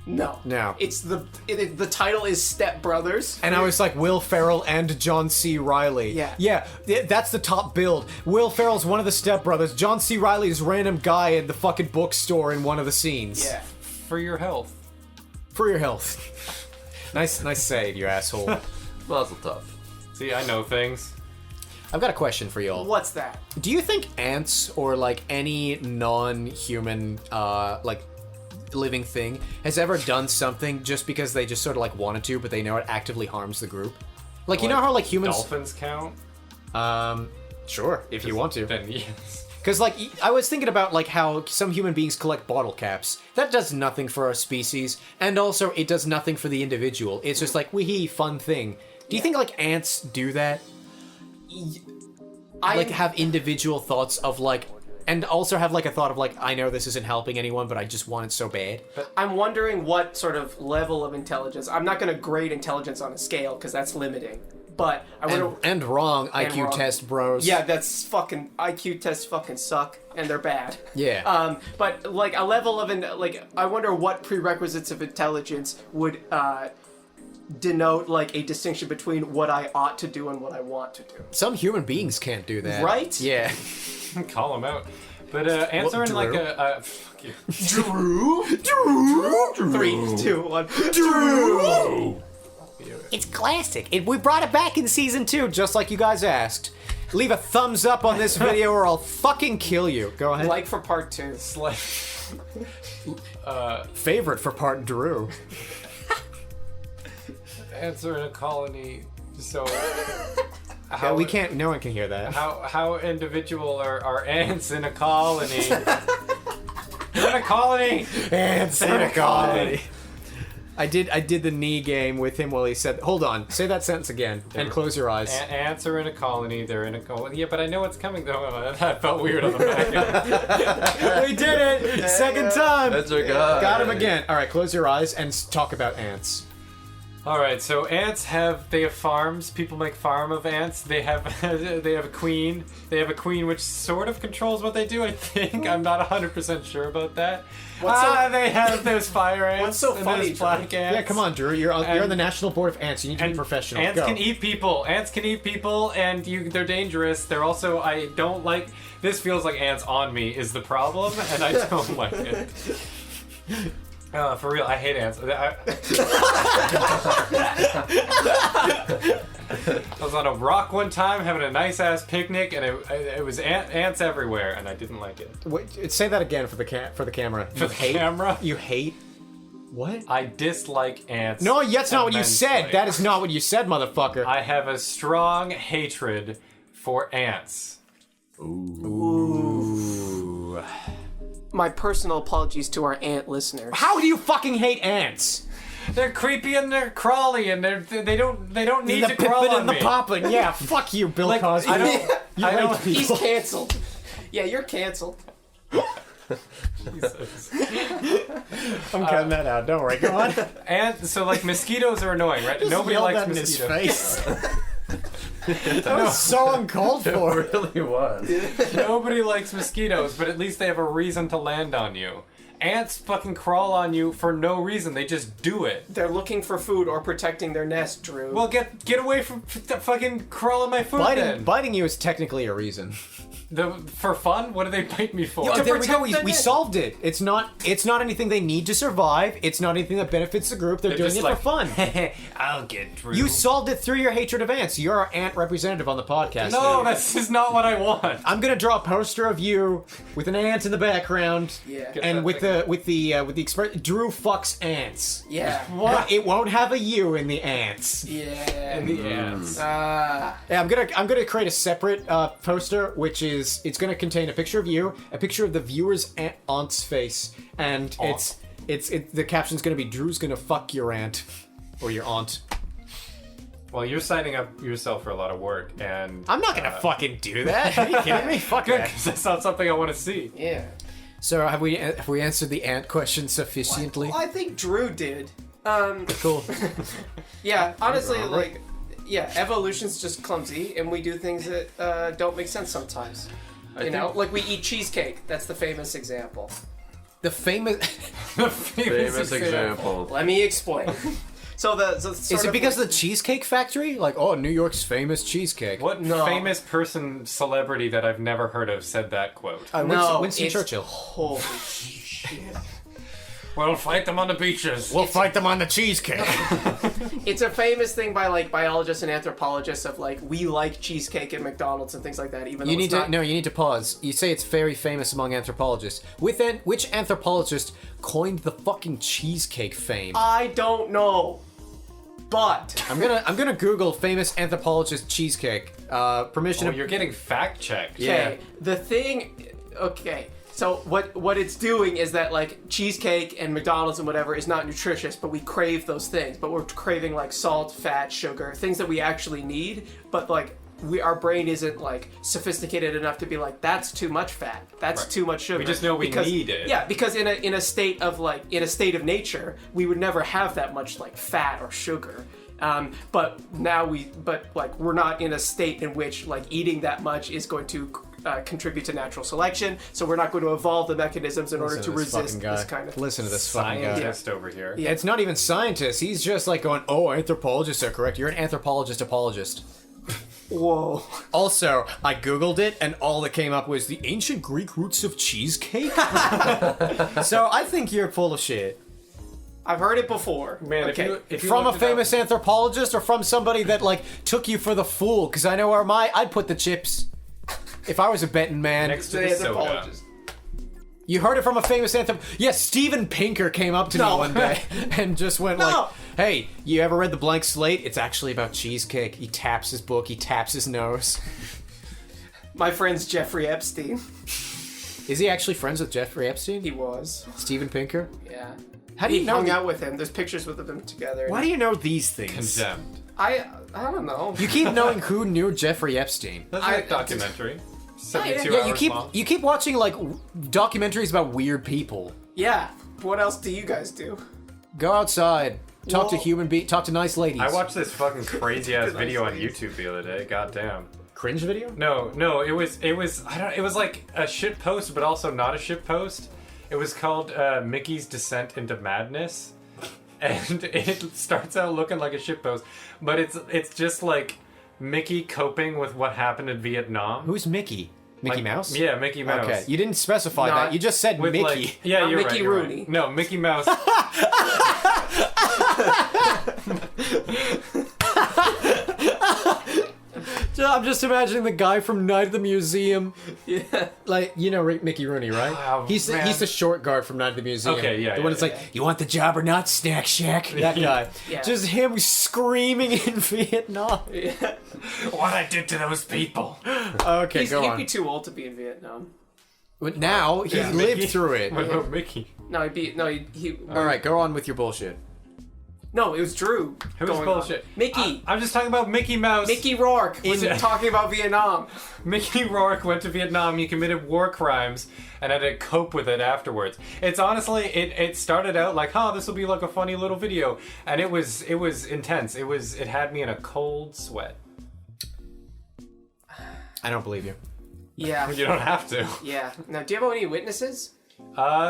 No. It's the title is Step Brothers. And I was like, Will Ferrell and John C. Reilly. Yeah. That's the top build. Will Ferrell's one of the stepbrothers. John C. Reilly's random guy at the fucking bookstore in one of the scenes. Yeah. For your health. For your health. Nice save, you asshole. Mazel tov. See, I know things. I've got a question for y'all. What's that? Do you think ants or like any non-human like living thing has ever done something just because they just sort of like wanted to, but they know it actively harms the group? Like, you know how like humans... Dolphins count? Sure, if you want to. Then yes. Because, like, I was thinking about, like, how some human beings collect bottle caps. That does nothing for our species, and also it does nothing for the individual. It's just like, wee fun thing. Do you think, like, ants do that? Like, have individual thoughts of, like, and also have, like, a thought of, like, I know this isn't helping anyone, but I just want it so bad. I'm wondering what sort of level of intelligence. I'm not going to grade intelligence on a scale because that's limiting. But I wonder. And wrong IQ wrong. test, bros. Yeah, that's fucking IQ tests fucking suck and they're bad. Yeah. But like a level of I wonder what prerequisites of intelligence would denote like a distinction between what I ought to do and what I want to do. Some human beings can't do that. Right? Yeah. Call them out. But ants are in like Drew? a fuck you. Drew. 3, 2, 1. Drew. It's classic. We brought it back in season 2, just like you guys asked. Leave a thumbs up on this video or I'll fucking kill you. Go ahead. Like for part 2. It's like Favorite for part Drew. ants are in a colony, so Yeah, we can't. No one can hear that. how individual are ants in a colony? They're in a colony. Ants in a colony. I did the knee game with him while he said. Hold on. Say that sentence again and close your eyes. Ants are in a colony. They're in a colony. Yeah, but I know what's coming though. That felt weird on the back end. We did it! Second time. That's our guy. Got him again. All right, close your eyes and talk about ants. All right, so ants have farms. People make farm of ants. They have a queen. They have a queen which sort of controls what they do. I think I'm not 100% sure about that. They have those fire ants. What's so and funny, those black ants. Yeah, come on, Drew. You're on the National Board of Ants. You need to be professional. Ants Go. can eat people. Ants can eat people, and they're dangerous. They're also I don't like. This feels like ants on me is the problem, and I don't like it. For real, I hate ants. I was on a rock one time having a nice ass picnic, and it was ants everywhere, and I didn't like it. Wait, say that again for the camera. For the camera? You hate what? I dislike ants. No, that's not what you immensely. said. That is not what you said, motherfucker. I have a strong hatred for ants. Ooh. My personal apologies to our ant listeners. How do you fucking hate ants? They're creepy and they're crawly and they don't need the to crawl pippin' on and the me. poppin'. Yeah, fuck you, Bill Like, Cosby. I don't. You I like don't. He's people. canceled. Yeah, you're canceled. I'm cutting that out. Don't worry. Go on. And so like mosquitoes are annoying, right? Nobody Yelled likes that in his mosquitoes. face. That was so uncalled for. It really was. Nobody likes mosquitoes, but at least they have a reason to land on you. Ants fucking crawl on you for no reason. They just do it. They're looking for food or protecting their nest, Drew. Well, get away from fucking crawling my food then. Biting you is technically a reason. For fun? What do they bite me for? Oh, there we go. protect the We nest. solved it. It's not anything they need to survive. It's not anything that benefits the group. They're doing just it like, for fun. I'll get Drew. You solved it through your hatred of ants. You're our ant representative on the podcast. No, dude. this is not what I want. I'm gonna draw a poster of you with an ant in the background. Yeah. And with the express Drew fucks ants. Yeah. What? It won't have a U in the ants. Yeah. The ants. Yeah, I'm gonna create a separate poster, which is it's gonna contain a picture of you, a picture of the viewer's aunt's face, and Aunt. it's the caption's gonna be Drew's gonna fuck your aunt or your aunt. Well, you're signing up yourself for a lot of work, and I'm not gonna fucking do that. Are you kidding me? Fuck good that. because that's not something I want to see. Yeah. So have we answered the ant question sufficiently? Well, I think Drew did. Cool. Yeah, honestly, like, yeah, evolution's just clumsy, and we do things that don't make sense sometimes. You know, like we eat cheesecake. That's the famous example. The famous. Famous example. Let me explain. Is it because of the Cheesecake Factory? Like, oh, New York's famous cheesecake. What No. famous person, celebrity that I've never heard of said that quote? Winston it's- Churchill. Holy shit. We'll fight them on the beaches. We'll fight them on the cheesecake. It's a famous thing by like biologists and anthropologists of like we like cheesecake at McDonald's and things like that. Even though You need it's not, to you need to pause. You say it's very famous among anthropologists. Which anthropologist coined the fucking cheesecake fame? I don't know, but I'm gonna Google famous anthropologist cheesecake. Permission. Oh, to... you're getting fact checked. okay, the thing. Okay, so what it's doing is that like cheesecake and McDonald's and whatever is not nutritious, but we crave those things. But we're craving like salt, fat, sugar, things that we actually need. But like our brain isn't like sophisticated enough to be like that's too much fat, that's too much sugar. We just know we need it. Yeah, because in a state of nature, we would never have that much like fat or sugar. But we're not in a state in which like eating that much is going to contribute to natural selection. So we're not going to evolve the mechanisms in order to resist this kind of. Listen to this fucking guy. Scientist over here. Yeah. It's not even scientist. He's just like going, oh, anthropologists are correct. You're an anthropologist apologist. Whoa. Also, I googled it, and all that came up was the ancient Greek roots of cheesecake. So I think you're full of shit. I've heard it before. Man, okay. if you From a looked it up- famous anthropologist or from somebody that like took you for the fool? Because I know where I'd put the chips. If I was a betting man. next to The the soda. anthropologist. You heard it from a famous Yes, Steven Pinker came up to me No. one day and just went No. like, hey, you ever read The Blank Slate? It's actually about cheesecake. He taps his book, he taps his nose. My friend's Jeffrey Epstein. Is he actually friends with Jeffrey Epstein? He was. Steven Pinker? Yeah. How do you He know hung the- out with him. There's pictures with them together. Why do you know these things? Condemned. I don't know. You keep knowing who knew Jeffrey Epstein. That's I- a documentary. 72 Yeah, hours long. you keep watching like documentaries about weird people. Yeah. What else do you guys do? Go outside, talk to Well- talk to nice ladies. I watched this fucking crazy ass video on YouTube the other day. Goddamn. cringe video. No, it was it was like a shit post, but also not a shit post. It was called Mickey's Descent into Madness, and it starts out looking like a shit post, but it's just like Mickey coping with what happened in Vietnam. Who's Mickey? Mickey Like, Mouse? Yeah, Mickey Mouse. Okay, you didn't specify Not that. You just said With Mickey. like, yeah, Not you're Mickey right, you're right. Rooney. No, Mickey Mouse. I'm just imagining the guy from Night at the Museum. Yeah. Like, you know Mickey Rooney, right? Oh, he's man. the short guard from Night at the Museum. Okay, yeah, The one yeah, that's like, you want the job or not, Snack Shack? That guy. Yeah. Just him screaming in Vietnam. What I did to those people. Okay, He'd go be on. too old to be in Vietnam. But now, he Yeah, lived Mickey. through it. What about Mickey? No, he Alright, go on with your bullshit. No, it was Drew. Who's going on. bullshit? Mickey. I'm just talking about Mickey Mouse. Mickey Rourke was In- talking about Vietnam. Mickey Rourke went to Vietnam. He committed war crimes and had to cope with it afterwards. It's honestly, it started out like, oh, this will be like a funny little video, and it was intense. It had me in a cold sweat. I don't believe you. Yeah. You don't have to. Yeah. Now, do you have any witnesses?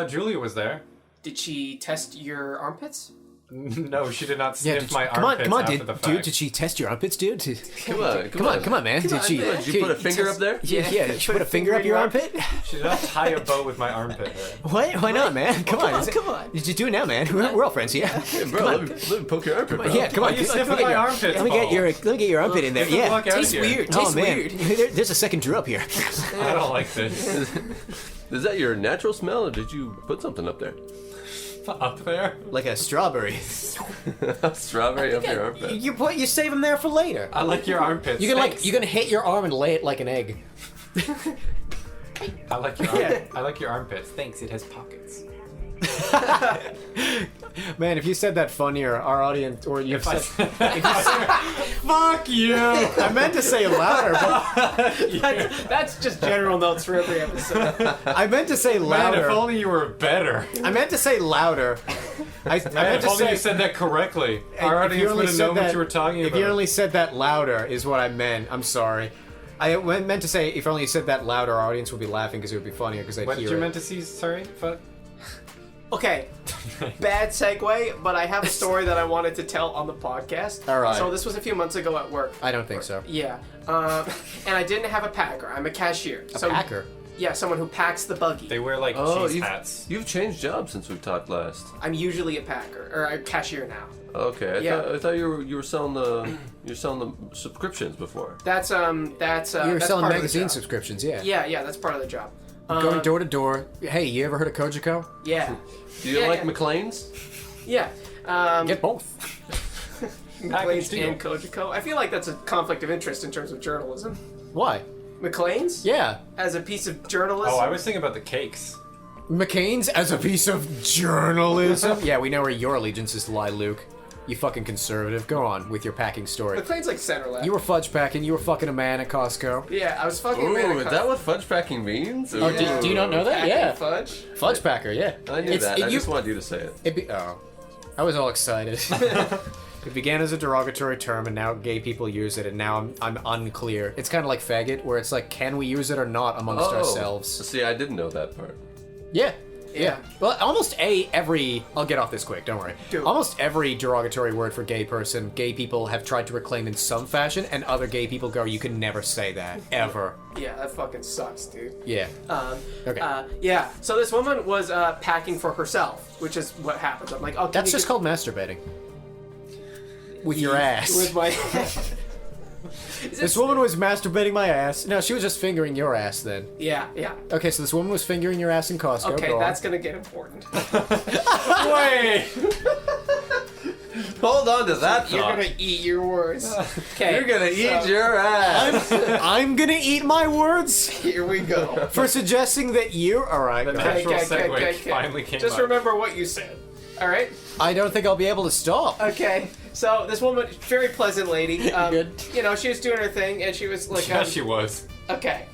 Julia was there. Did she test your armpits? No, she did not sniff my come on, armpits come on, after the dude. fact. Did she test your armpits, dude? Come on, Come on, man. Did she? Did you put a finger up there? Yeah, did she put a finger up your armpit? She did not tie a bow with my armpit hair. What? Why not, man? Come on, come on. Did you do it now, man? We're all friends, yeah. Hey, bro, let me poke your armpit, bro. Yeah, come on. Why you let sniffing me get my your- armpits, Let me get your armpit in there. Get the Yeah. fuck outta Tastes here. weird. Oh Tastes man, weird. there's a second Drew up here. I don't like this. Is that your natural smell, or did you put something up there? Up there? Like a strawberry. Strawberry up your armpit. You save them there for later. I like your armpits. You can Thanks. you can hit your arm and lay it like an egg. I like your I like your armpits. Thanks. It has pockets. Man, if you said that funnier, our audience, or you said, Fuck you! I meant to say louder, but That's just general notes for every episode. I meant to say Man, louder. if only you were better. I meant to say louder. I Man, meant if to only say you said that correctly. If Our you audience only would have said known what you were talking If about. you only said that louder is what I meant. I'm sorry. I meant to say if only you said that louder, our audience would be laughing because it would be funnier because they'd What did hear you it. meant to see? Sorry? Fuck. Okay, bad segue, but I have a story that I wanted to tell on the podcast. All right. So this was a few months ago at work. I don't think so. Yeah, and I didn't have a packer. I'm a cashier. A packer. Yeah, someone who packs the buggy. They wear like Oh, cheese you've, hats. you've changed jobs since we talked last. I'm usually a packer or a cashier now. Okay, Yeah. I thought you were selling the subscriptions before. That's You were that's selling part of the magazine job. subscriptions, yeah. Yeah, that's part of the job. Going door to door. Hey, you ever heard of Kojiko? Yeah, Do you Yeah, like yeah. McLean's? yeah. Get both. McLean's deal. and Kojiko. I feel like that's a conflict of interest in terms of journalism. Why? McLean's? Yeah. As a piece of journalism? Oh, I was thinking about the cakes. McCain's as a piece of journalism. Yeah, we know where your allegiances lie, Luke. You fucking conservative. Go on with your packing story. McLean's like center left. You were fudge packing. You were fucking a man at Costco. Yeah, I was fucking Ooh, man is that what fudge packing means? Oh, do you not know that? packing Yeah. fudge. Fudge packer, yeah. I knew that. I just wanted you to say it. I was all excited. It began as a derogatory term, and now gay people use it, and now I'm unclear. It's kind of like faggot, where it's like, can we use it or not amongst ourselves? See, I didn't know that part. Yeah. Yeah. Well, I'll get off this quick, don't worry. Do it. Almost every derogatory word for gay person, gay people have tried to reclaim in some fashion, and other gay people go, you can never say that, ever. Yeah, that fucking sucks, dude. Yeah. Okay. Yeah, so this woman was packing for herself, which is what happens. I'm like, oh, can That's you just get- called masturbating. With your ass. With my... This woman was masturbating my ass. No, she was just fingering your ass then. Yeah. Okay, so this woman was fingering your ass in Costco. Okay, Go on. that's gonna get important. Wait! Hold on to that You're thought. gonna eat your words. Okay. You're gonna eat your ass. I'm gonna eat my words Here we go. for suggesting that you. Alright, The go ahead. natural segue finally came Just up. remember what you said. All right. I don't think I'll be able to stop. Okay. So this woman, very pleasant lady. Good. You know, she was doing her thing, and she was like, Yeah, she was. okay.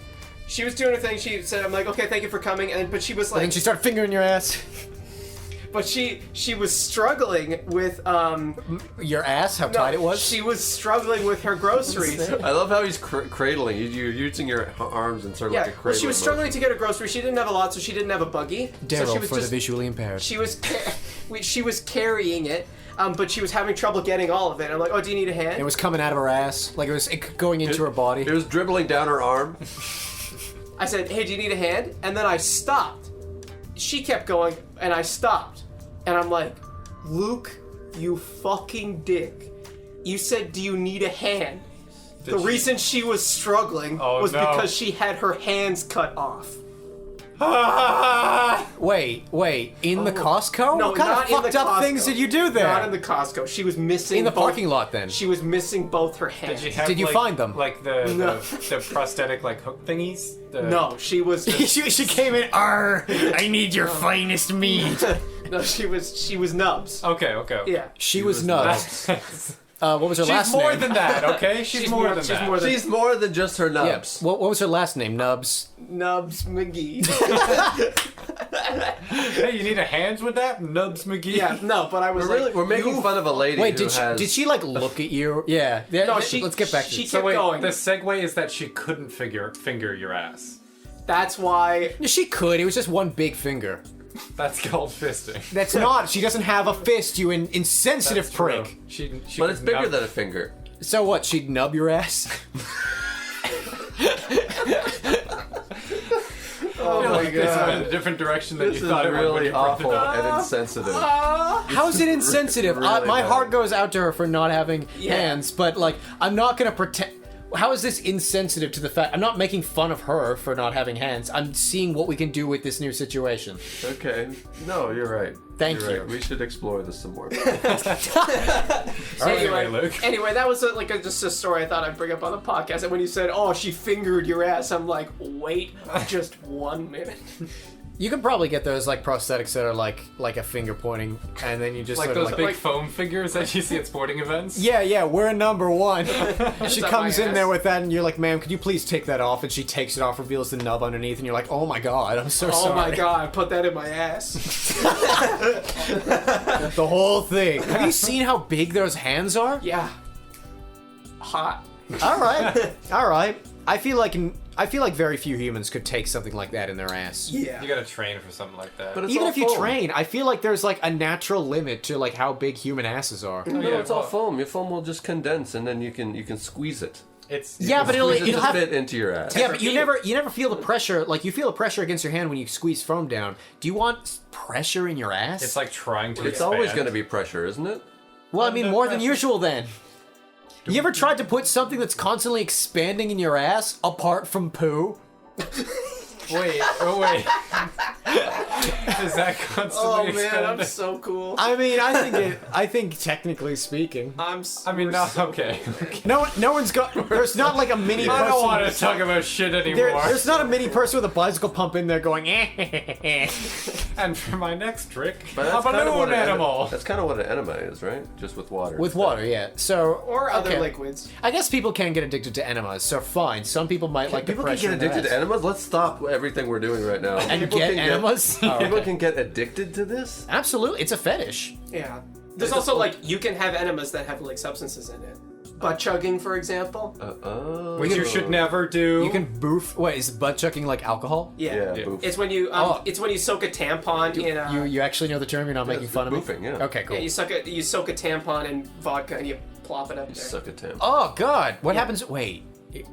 She was doing her thing. She said, "I'm like, okay, thank you for coming." And but she was And like, then she started fingering your ass. but she was struggling with Your ass? How tight it was? She was struggling with her groceries. I love how he's cradling. You're using your arms in sort of Yeah, like a well, cradle. she was struggling to get her groceries. She didn't have a lot, so she didn't have a buggy. Darel so she was for just, the visually impaired. she was she was carrying it, but she was having trouble getting all of it. I'm like, oh, do you need a hand? It was coming out of her ass. Like it was going into her body. It was dribbling down her arm. I said, hey, do you need a hand? And then I stopped. She kept going, and I stopped. And I'm like, Luke, you fucking dick. You said, do you need a hand? The reason she was struggling was no. because she had her hands cut off. Wait, in the Costco? No, what kind not of in the fucked up Costco. things did you do there? Not in the Costco. She was missing In the both- parking lot then? She was missing both her hands. Did you like, find them? Like the prosthetic like hook thingies? No, she was. she came in, I need your finest meat. No, she was nubs. Okay. Yeah. She was nuts. What was her She's last more name? than that, okay? She's more than she's that. more than She's more than just her Yeah. nubs. What was her last name? Nubs. Nubs McGee. Hey, you need a hand with that? Nubs McGee? Yeah, no, but I was We're making fun of a lady Wait, who did has... she like look at you? Yeah. No, Let's get back to she this. So kept wait, going. the segue is that she couldn't finger your ass. That's why. She could. It was just one big finger. That's called fisting. That's not. She doesn't have a fist, you insensitive That's prick. true. She But it's could bigger nub- than a finger. So what? She'd nub your ass? I feel like this went a different direction than This you is thought it would when really you brought it awful up. and insensitive. How is it insensitive? really My bad. heart goes out to her for not having Yeah. hands, but like, I'm not gonna pretend. How is this insensitive to the fact? I'm not making fun of her for not having hands. I'm seeing what we can do with this new situation. Okay. No, you're right. Thank You're you. right. We should explore this some more. Anyway, Luke. Anyway, that was just a story I thought I'd bring up on the podcast. And when you said, "Oh, she fingered your ass," I'm like, "Wait, just 1 minute." You can probably get those like prosthetics that are like a finger pointing, and then you just Like sort of those big foam figures that you see at sporting events? Yeah, we're number one. She up comes my in ass. there with that, and you're like, ma'am, could you please take that off? And she takes it off, reveals the nub underneath, and you're like, oh my god, I'm so sorry. Oh my god, put that in my ass. The whole thing. Have you seen how big those hands are? Yeah. Hot. All right. I feel like very few humans could take something like that in their ass. Yeah. You gotta train for something like that. But it's Even all if you foam. train, I feel like there's like a natural limit to like how big human asses are. No, yeah, it's all well- foam. Your foam will just condense, and then you can squeeze it. It's Yeah, but Squeeze it it'll to have. fit into your ass. Yeah, but you never feel the pressure. Like you feel the pressure against your hand when you squeeze foam down. Do you want pressure in your ass? It's like trying to. It's always going to be pressure, isn't it? well, I mean, under more than pressure. usual then. You ever tried to put something that's constantly expanding in your ass apart from poo? Wait. Is that constantly Oh man, expanding? I'm so cool. I mean, I think technically speaking, I mean, no, okay. no one's got. There's not like a mini person. I don't want to talk about shit anymore. There's not a mini person with a bicycle pump in there going. And for my next trick, But a that's kind of balloon what animal. That's kind of what an enema is, right? Just with water. With water, yeah. So Or other okay. liquids. I guess people can get addicted to enemas, so fine. Some people might like the People can pressure get in their addicted to ass. enemas. Let's stop everything we're doing right now. And People get can enemas? People can get addicted to this. Absolutely, it's a fetish. Yeah. There's also like you can have enemas that have like substances in it. Butt chugging, for example. Which you should never do. You can boof. Wait, is butt chucking like alcohol? Yeah. Yeah, boof. It's when you Oh. it's when you soak a tampon in a You actually know the term. You're not making it's fun of me. boofing, yeah. Okay, cool. yeah, you soak a tampon in vodka and you plop it up there. Suck a tam. Oh God, what happens? Wait,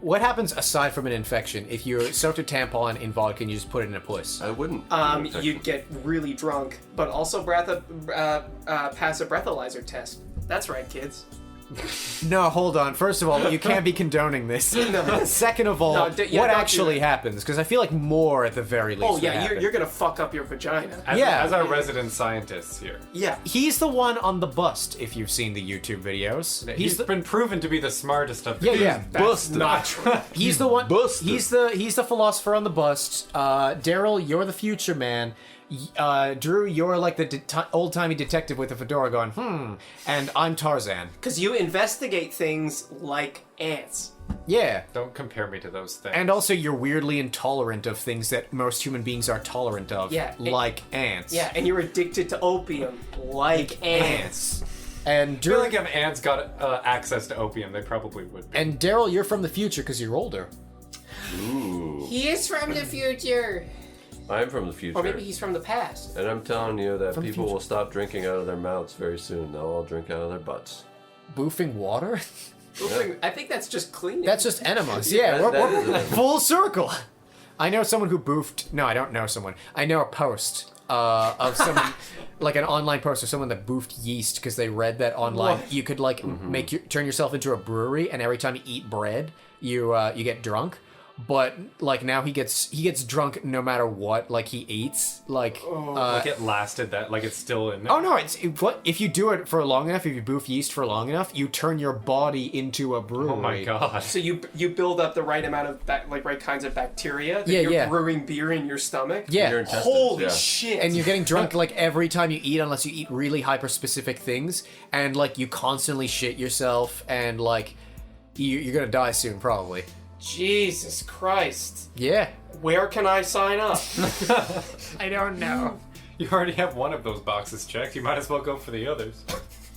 what happens aside from an infection if you soaked a tampon in vodka and you just put it in a puss? I wouldn't. You'd get really drunk, but also pass a breathalyzer test. That's right, kids. No, hold on. First of all, you can't be condoning this. Second of all, No, yeah, what don't do actually that. happens? Because I feel like more at the very least. Oh would yeah, happen. you're gonna fuck up your vagina. as our resident scientists here. Yeah. He's the one on the bust. If you've seen the YouTube videos, He's the been proven to be the smartest of the yeah. That's not true. He's the one. busted. He's the philosopher on the bust. Darel, you're the future man. Drew, you're like the old-timey detective with a fedora going, and I'm Tarzan. Because you investigate things like ants. Yeah. Don't compare me to those things. And also, you're weirdly intolerant of things that most human beings are tolerant of, Yeah, like ants. Yeah, and you're addicted to opium like ants. And I feel Drew, like if ants got access to opium, they probably would be. and Darel, you're from the future because you're older. He is from the future. I'm from the future. Or maybe he's from the past. And I'm telling you that From the people future. will stop drinking out of their mouths very soon. They'll all drink out of their butts. Boofing water? I think that's just cleaning. That's just enemas. Yeah, That we're is full circle. I know someone who boofed. No, I don't know someone. I know a post of someone, like an online post of someone that boofed yeast because they read that online you could like turn yourself into a brewery, and every time you eat bread, you get drunk. But like now he gets drunk no matter what like he eats. Like Like it lasted that, like it's still in there. oh no, what if you do it for long enough? If you boof yeast for long enough, you turn your body into a brewery. Oh my god. So you build up the right amount of right kinds of bacteria that Yeah, you're yeah. brewing beer in your stomach. Yeah. Your intestines, Holy yeah. shit. And you're getting drunk like every time you eat, unless you eat really hyper-specific things, and like you constantly shit yourself, and like you're gonna die soon, probably. Jesus Christ. Yeah. Where can I sign up? I don't know. You already have one of those boxes checked. You might as well go for the others.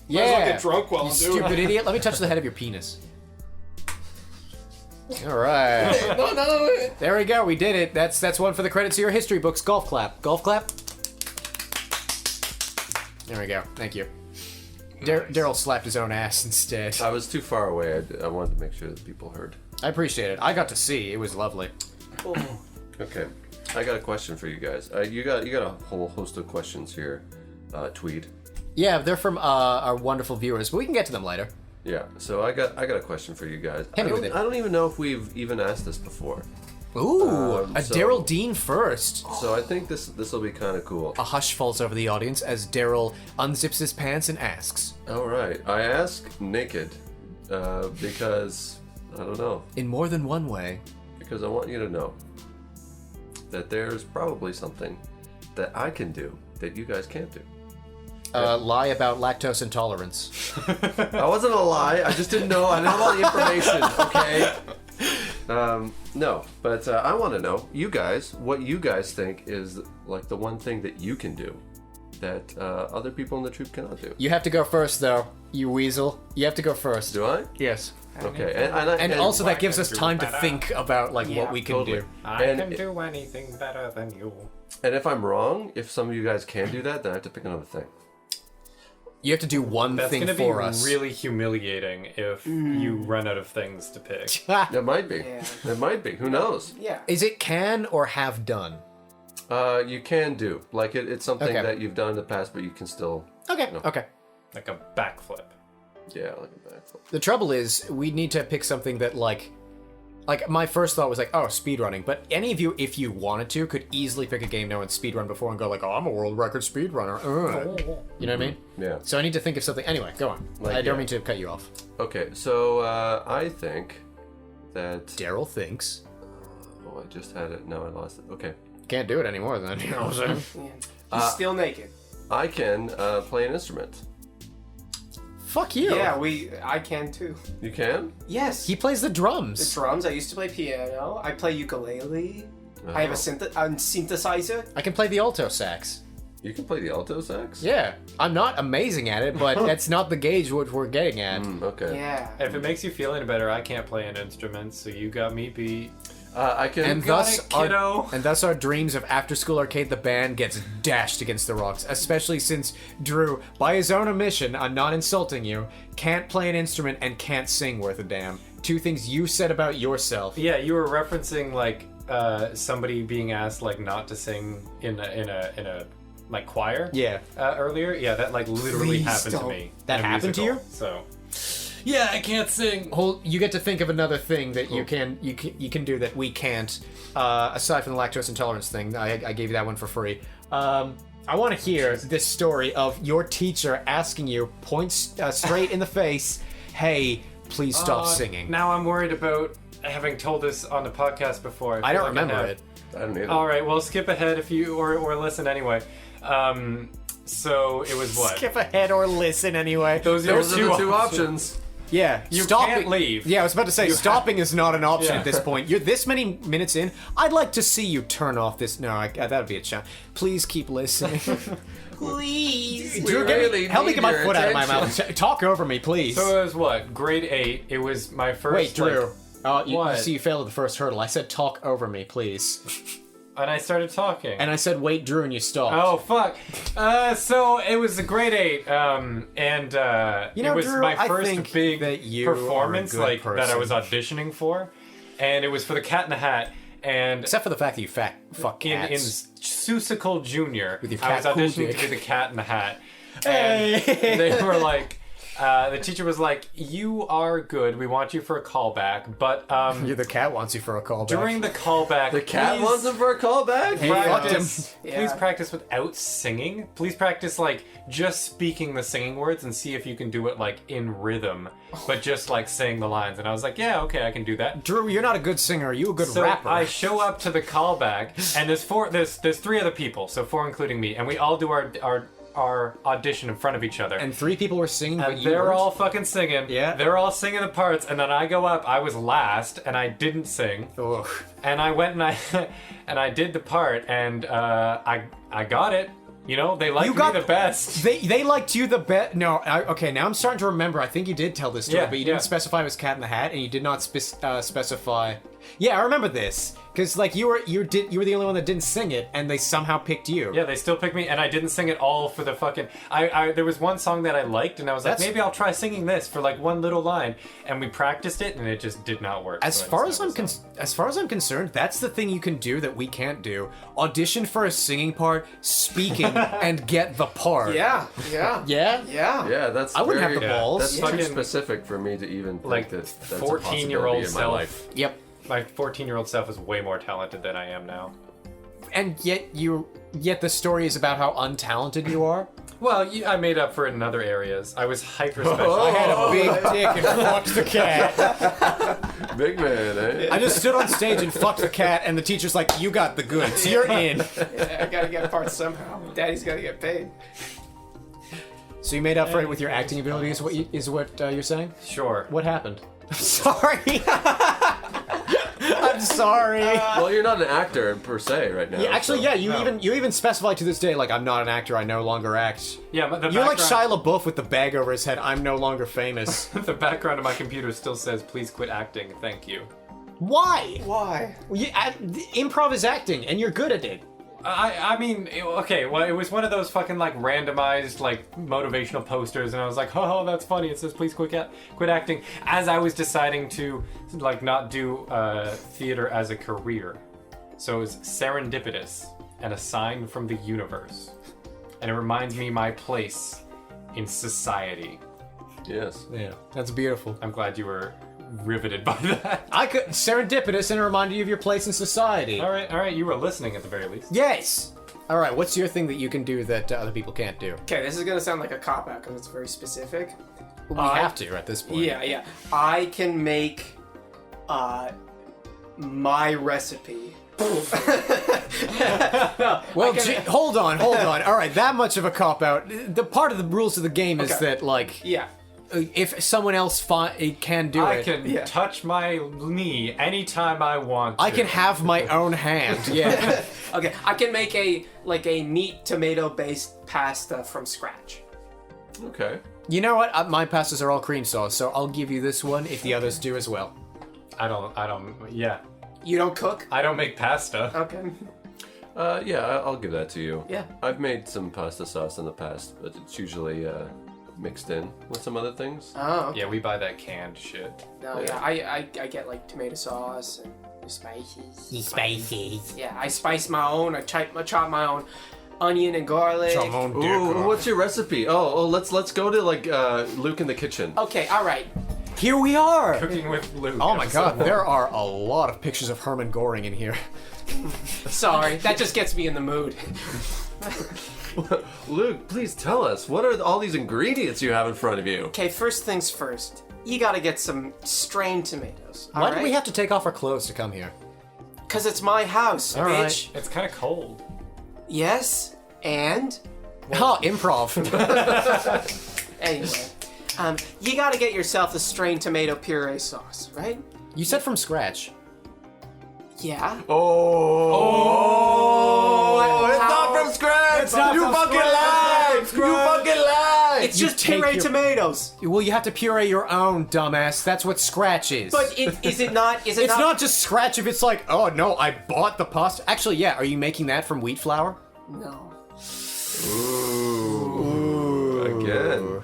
Yeah. Might as well get drunk while you I'm doing stupid it. idiot. Let me touch the head of your penis. All right. No. There we go. We did it. That's one for the credits of your history books. Golf clap. Golf clap. There we go. Thank you. Darel slapped his own ass instead. I was too far away. I wanted to make sure that people heard. I appreciate it. I got to see. It was lovely. Okay, I got a question for you guys. You got a whole host of questions here, Tweed. Yeah, they're from our wonderful viewers, but we can get to them later. Yeah, so I got a question for you guys. Hit me with it. I don't even know if we've even asked this before. Ooh, a so- Darel Dean first. So I think this will be kind of cool. A hush falls over the audience as Darel unzips his pants and asks, All right, I ask naked because I don't know, in more than one way, because I want you to know that there's probably something that I can do that you guys can't do? Lie about lactose intolerance. That wasn't a lie. I just didn't know. I didn't have all the information. Okay. No, but I want to know what you guys think is like the one thing that you can do that other people in the troop cannot do. You have to go first, though, you weasel. You have to go first. Do I? Yes. Okay. And also that gives us do time to better. think about like what we can totally. do. I And can do anything better than you. And if I'm wrong, if some of you guys can do that, then I have to pick another thing. You have to do one That's thing gonna be for us. really humiliating if you run out of things to pick. It might be. Yeah. It might be. Who knows? Yeah. Is it can or have done? You can do. Like, it's something Okay. that you've done in the past, but you can still... Okay. No. Okay. Like a backflip. Yeah, like a backflip. The trouble is, we need to pick something that like my first thought was like, oh, speedrunning. But any of you, if you wanted to, could easily pick a game no one's speedrun before and go like, oh, I'm a world record speedrunner. You know what I mean? Yeah. So I need to think of something. Anyway, go on. Like, I don't yeah. mean to cut you off. Okay, so I think that... Daryl thinks. Oh, I just had it. Now I lost it. Okay. Can't do it anymore then. You know what I'm saying? Yeah. He's still naked. I can play an instrument. Fuck you. Yeah, I can too. You can? Yes. He plays the drums. The drums. I used to play piano. I play ukulele. I have a synthesizer. I can play the alto sax. You can play the alto sax? Yeah. I'm not amazing at it, but that's not the gauge what we're getting at. Okay. Yeah. If it makes you feel any better, I can't play an instrument, so you got me beat. I can... And Got thus, it, kiddo. our dreams of After School Arcade the band gets dashed against the rocks, especially since Drew, by his own admission, I'm not insulting you, can't play an instrument and can't sing worth a damn. Two things you said about yourself. Yeah, you were referencing like somebody being asked like not to sing in a like choir. Yeah. Earlier. Yeah, that like literally Please happened to don't. me. That in a happened to musical, you? So. Yeah, I can't sing. You get to think of another thing that you can do that we can't, aside from the lactose intolerance thing. I gave you that one for free. I want to hear this story of your teacher asking you, points straight in the face, "Hey, please stop singing." Now I'm worried about having told this on the podcast before. I don't feel like remember have. it. I don't either. All right, well, skip ahead if you or listen anyway. So it was what? Skip ahead or listen anyway. Those are Those are the two options. options. Yeah, You stopping. can't leave. Yeah, I was about to say stopping is not an option Yeah. at this point. You're this many minutes in. I'd like to see you turn off this. No, that would be a challenge. Please keep listening. Please. Drew, help me get my foot out of my mouth. Talk over me, please. So it was what? Grade 8. It was my first. Wait, Drew. You What? see, you failed at the first hurdle. I said talk over me, please. And I started talking. And I said wait, Drew, and you stopped. Oh fuck! So it was a grade 8, and You know, it was Drew, my I first think big that you are a performance, good like that I person. was auditioning for, and it was for the Cat in the Hat. And Except for the fact that you fuck in cats. Susical Junior, With your I was cat cool auditioning dick. to be the Cat in the Hat, and they were like. The teacher was like, "You are good. We want you for a callback, but The cat wants you for a call. during the callback, The cat please wants him for a callback? practice. Yeah. Please practice without singing. Please practice like just speaking the singing words and see if you can do it like in rhythm, but just like saying the lines." And I was like, "Yeah, okay, I can do that." Drew, you're not a good singer. Are you a good So rapper? I show up to the callback, and there's 3 other people, so 4 including me, and we all do our audition in front of each other. And 3 people were singing, but And you they're weren't? all fucking singing. Yeah. They're all singing the parts, and then I go up. I was last, and I didn't sing. Ugh. And I went and I did the part, and I got it. You know, they liked me the best. They liked you the best. No, okay. Now I'm starting to remember. I think you did tell this story, Yeah, but you yeah. didn't specify it was Cat in the Hat, and you did not specify. Yeah, I remember this because like you were the only one that didn't sing it, and they somehow picked you. Yeah, they still picked me, and I didn't sing it all for the fucking. There was one song that I liked, and I was like, That's- maybe I'll try singing this for like one little line, and we practiced it, and it just did not work. As so I far just as I'm never sang. as far as I'm concerned, that's the thing you can do that we can't do. Audition for a singing part, speaking, and get the part. Yeah. Yeah. Yeah? Yeah. Yeah, that's I wouldn't have very- the balls. That's Yeah. too specific for me to even think Like, that that's a 14-year-old possibility in my self. life. Yep. My 14-year-old self is way more talented than I am now. And yet the story is about how untalented you are. Well, I made up for it in other areas. I was hyper special. I had a big dick and fucked the cat. Big man, eh? I just stood on stage and fucked the cat, and the teacher's like, "You got the goods. You're in." Yeah, I gotta get parts somehow. Daddy's gotta get paid. So you made up for it with your acting ability, is what you're saying? Sure. What happened? I'm sorry. I'm sorry. Well, you're not an actor per se right now. Yeah, actually, so- yeah. You even specify to this day, like, I'm not an actor. I no longer act. Yeah, but the You're like background- Shia LaBeouf with the bag over his head. I'm no longer famous. The background of my computer still says, "Please quit acting. Thank you." Why? Why? Improv is acting, and you're good at it. I mean, okay, well, it was one of those fucking, like, randomized, like, motivational posters, and I was like, oh, that's funny, it says, please quit acting, as I was deciding to, like, not do theater as a career. So it was serendipitous, and a sign from the universe. And it reminds me my place in society. Yes. Yeah, that's beautiful. I'm glad you were riveted by that. I could serendipitous and it reminded you of your place in society. All right, you were listening at the very least. Yes. All right, what's your thing that you can do that other people can't do? Okay, this is gonna sound like a cop-out because it's very specific. We have to at this point. Yeah. I can make my recipe. Well, hold on. All right, that much of a cop out. The part of the rules of the game is Okay. that, like, Yeah. if someone else can do I it, can touch my knee anytime I want to. I can have my own hand. Yeah. Okay, I can make a meat tomato based pasta from scratch. Okay. You know what? My pastas are all cream sauce, so I'll give you this one if the others do as well. I don't, yeah. You don't cook? I don't make pasta. Okay. Yeah, I'll give that to you. Yeah. I've made some pasta sauce in the past, but it's usually mixed in with some other things. Oh. Okay. Yeah, we buy that canned shit. No, yeah, I get like tomato sauce and the spices. Spices. Yeah, I spice my own. I chop my own onion and garlic. Ooh, what's your recipe? Oh, let's go to like Luke in the kitchen. Okay, all right. Here we are. Cooking with Luke. Oh my episode god, one. there are a lot of pictures of Herman Goring in here. Sorry, that just gets me in the mood. Luke, please tell us, what are all these ingredients you have in front of you? Okay, first things first. You gotta get some strained tomatoes. Why do we have to take off our clothes to come here? Because it's my house, All bitch. It's kind of cold. Yes, and Oh, improv. anyway, you gotta get yourself a strained tomato puree sauce, right? You said from scratch. Yeah. Oh, it's not from scratch! It's not you from fucking scratch. lied! You fucking lied! It's You just take pureed your- tomatoes. Well, you have to puree your own, dumbass. That's what scratch is. But is it not? Is it it's not just scratch if it's like, oh no, I bought the pasta. Actually, yeah, are you making that from wheat flour? No. Ooh, again.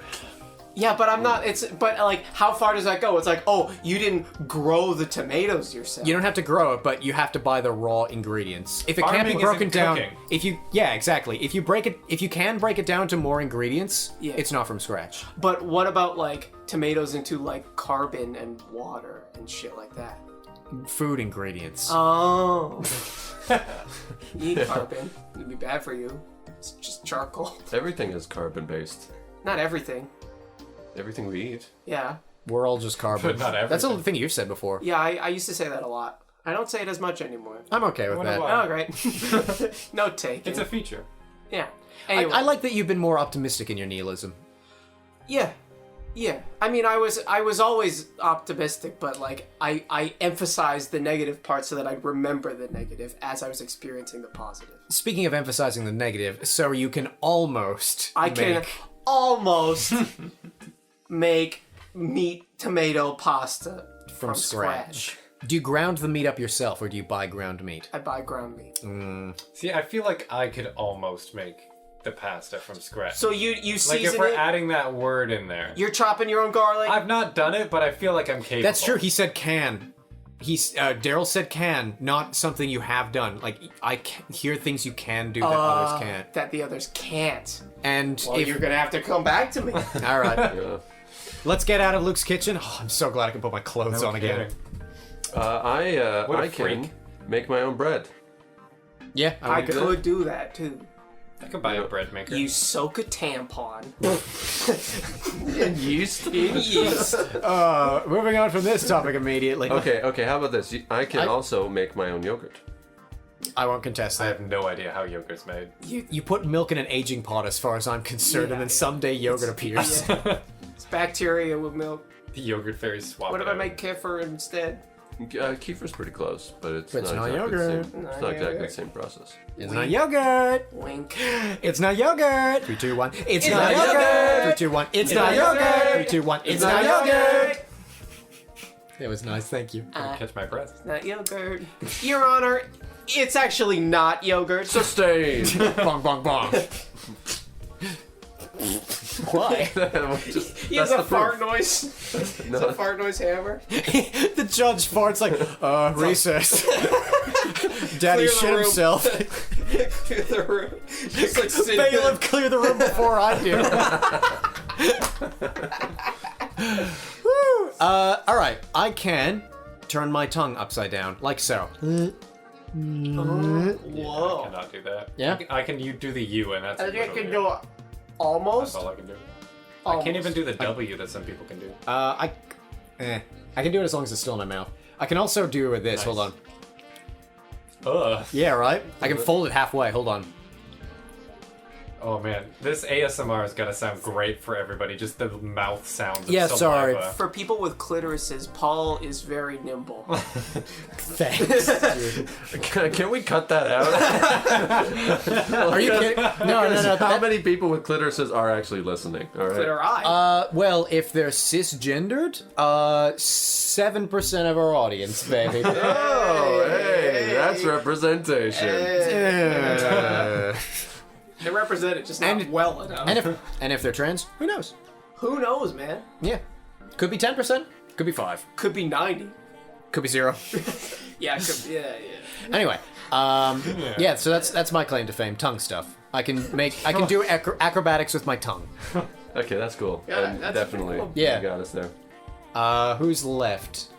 Yeah, but I'm not. But like, how far does that go? It's like, oh, you didn't grow the tomatoes yourself. You don't have to grow it, but you have to buy the raw ingredients. If it can't Farming be broken isn't down, cooking. exactly. If you can break it down to more ingredients, Yeah. it's not from scratch. But what about like tomatoes into like carbon and water and shit like that? Food ingredients. Oh. You eat carbon. It'd be bad for you. It's just charcoal. Everything is carbon based. Not everything. Everything we eat. Yeah. We're all just carbon. But not That's a everything. thing you've said before. Yeah, I used to say that a lot. I don't say it as much anymore. I'm okay with Wonder that. why. Oh, great. No take. It's a feature. Yeah. I, Anyway. I like that you've been more optimistic in your nihilism. Yeah. Yeah. I mean, I was always optimistic, but like I emphasized the negative part so that I'd remember the negative as I was experiencing the positive. Speaking of emphasizing the negative, so you can almost I can make- almost make meat tomato pasta from scratch. Do you ground the meat up yourself, or do you buy ground meat? I buy ground meat. See, I feel like I could almost make the pasta from scratch. So you like season if we're it. adding that word in there. You're chopping your own garlic. I've not done it, but I feel like I'm capable. That's true. He said can. Darel said can, not something you have done. Like hear things you can do that others can't. that the others can't. And Well, if you're gonna have to come back to me. all right, Yeah. let's get out of Luke's kitchen. Oh, I'm so glad I can put my clothes No on again. kidding. I What a can freak. make my own bread. Yeah, I would- could do that too. I could buy a bread maker. You soak a tampon In yeast. in yeast. Moving on from this topic immediately. Okay. How about this? I can I- also make my own yogurt. I won't contest I that. have no idea how yogurt's made. You put milk in an aging pot, as far as I'm concerned, and then someday yogurt appears. It's bacteria with milk. The yogurt fairies swap. What it if I out. make kefir instead? Kefir's pretty close, but it's But it's not not exactly the yogurt. same. Not It's not exactly yogurt. the same process. It's not yogurt. Wink. It's not yogurt. 3, 2, 1. It's not yogurt. 3, 2, 1. It's not yogurt. 3, 2, 1. It's not yogurt. It was nice. Thank you. Catch my breath. Not yogurt. Your Honor, it's actually not yogurt. Sustained. Bong, bong, bong. Why? He has that's a the fart proof. noise. It's a fart noise hammer. The judge farts like, recess. Daddy Clear the shit room. himself. Clear the room. Just like sitting Bailiff, clear the room before I do. Woo. Alright. I can turn my tongue upside down, like so. Whoa. I cannot do that. Yeah? I can you do the U, and that's I think I literally can it. do it. That's Almost. all I can do. I Almost. can't even do the W that some people can do. I can do it as long as it's still in my mouth. I can also do it with this. Nice. Hold on. Ugh. Yeah, right? I can fold it halfway. Hold on. Oh man, this ASMR is gonna sound great for everybody. Just the mouth sounds. Of Yeah, sorry. saliva. For people with clitorises, Paul is very nimble. Thanks. Can we cut that out? Are you kidding? No. How that- many people with clitorises are actually listening? All right. Clitori. Well, if they're cisgendered, 7% of our audience, baby. Oh, hey, that's representation. They represent it, just not And- well enough. and if they're trans, who knows? Who knows, man? Yeah. Could be 10%, could be 5, Could be 90. could be 0. Yeah, could, yeah. Anyway, yeah, so that's my claim to fame, tongue stuff. I can do acrobatics with my tongue. Okay, that's cool. Yeah, And that's definitely, cool. Yeah. you got us there. Who's left?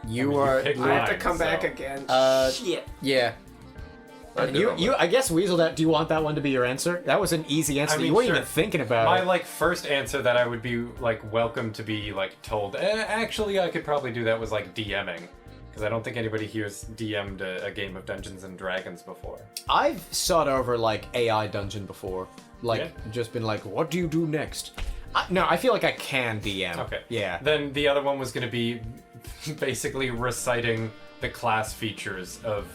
You You are. picked I have to mine, come back so- again. Shit. Yeah. I did all You. that. I guess Weasel. That. Do you want that one to be your answer? That was an easy answer. I mean, you weren't sure. even thinking about My it. first answer that I would be welcome to be told. Actually, I could probably do that was DMing, because I don't think anybody here's DM'd a game of Dungeons and Dragons before. I've sought over AI dungeon before. Yeah. Just been what do you do next? No, I feel like I can DM. Okay. Yeah. Then the other one was going to be basically reciting the class features of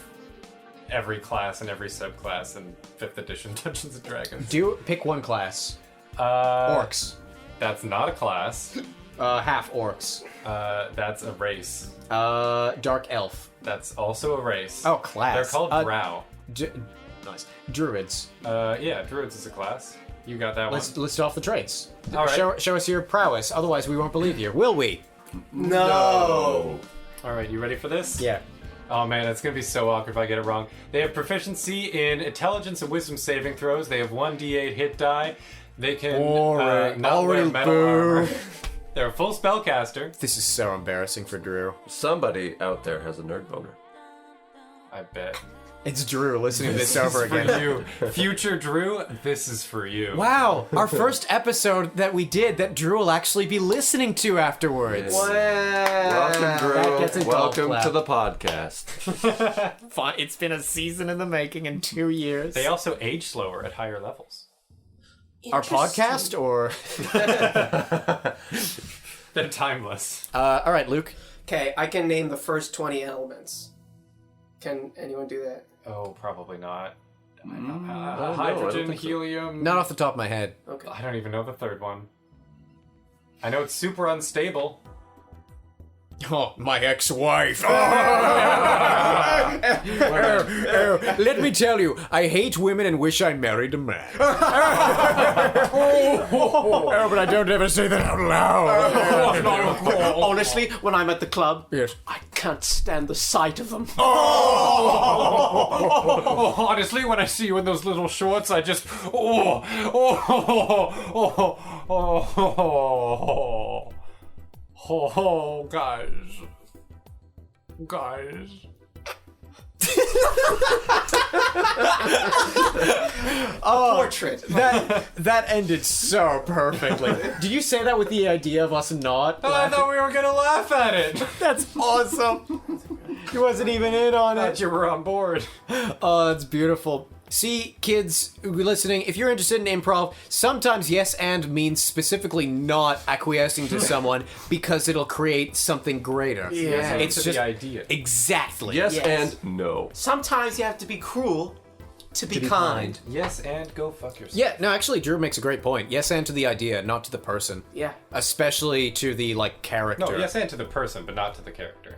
every class and every subclass in 5th edition Dungeons and Dragons. Pick one class. Uh, Orcs. That's not a class. Half orcs. That's a race. Dark elf. That's also a race. Oh, class. They're called drow. Nice. Druids. Yeah, druids is a class. You got that Let's one. list off the traits. All right. Show us your prowess. Otherwise, we won't believe you. Will we? No. All right, you ready for this? Yeah. Oh man, it's gonna be so awkward if I get it wrong. They have proficiency in intelligence and wisdom saving throws. They have 1d8 hit die. They can Boring. not wear Already metal boo. armor. They're a full spellcaster. This is so embarrassing for Drew. Somebody out there has a nerd boner. I bet. It's Drew listening to this This over is for again. you. Future Drew, this is for you. Wow, our first episode that we did that Drew will actually be listening to afterwards. Welcome, that Drew. gets a golf Welcome clap. to the podcast. Fun. It's been a season in the making and 2 years. They also age slower at higher levels. Our podcast or They're timeless. all right, Luke. Okay, I can name the first 20 elements. Can anyone do that? Oh, probably not. I don't know, I Hydrogen, don't think so. helium. Not off the top of my head. Okay. I don't even know the third one. I know it's super unstable. Oh, my ex-wife. Let me tell you, I hate women and wish I married a man. Oh, but I don't ever say that out loud. Honestly, when I'm at the club, Yes. I can't stand the sight of them. Oh, honestly, when I see you in those little shorts, I just guys. Portrait. That ended so perfectly. Did you say that with the idea of us not I laughing? thought we were gonna laugh at it. That's awesome. He wasn't even in on Thought it. you were on board. Oh, that's beautiful. See, kids who are listening, if you're interested in improv, sometimes yes and means specifically not acquiescing to someone because it'll create something greater. Yeah. It's To just the idea. exactly. Yes, Yes. and no. Sometimes you have to be cruel to be, be kind. Yes, and go fuck yourself. Yeah, no, actually, Drew makes a great point. Yes and to the idea, not to the person. Yeah. Especially to the, like, character. No, yes, and to the person, but not to the character.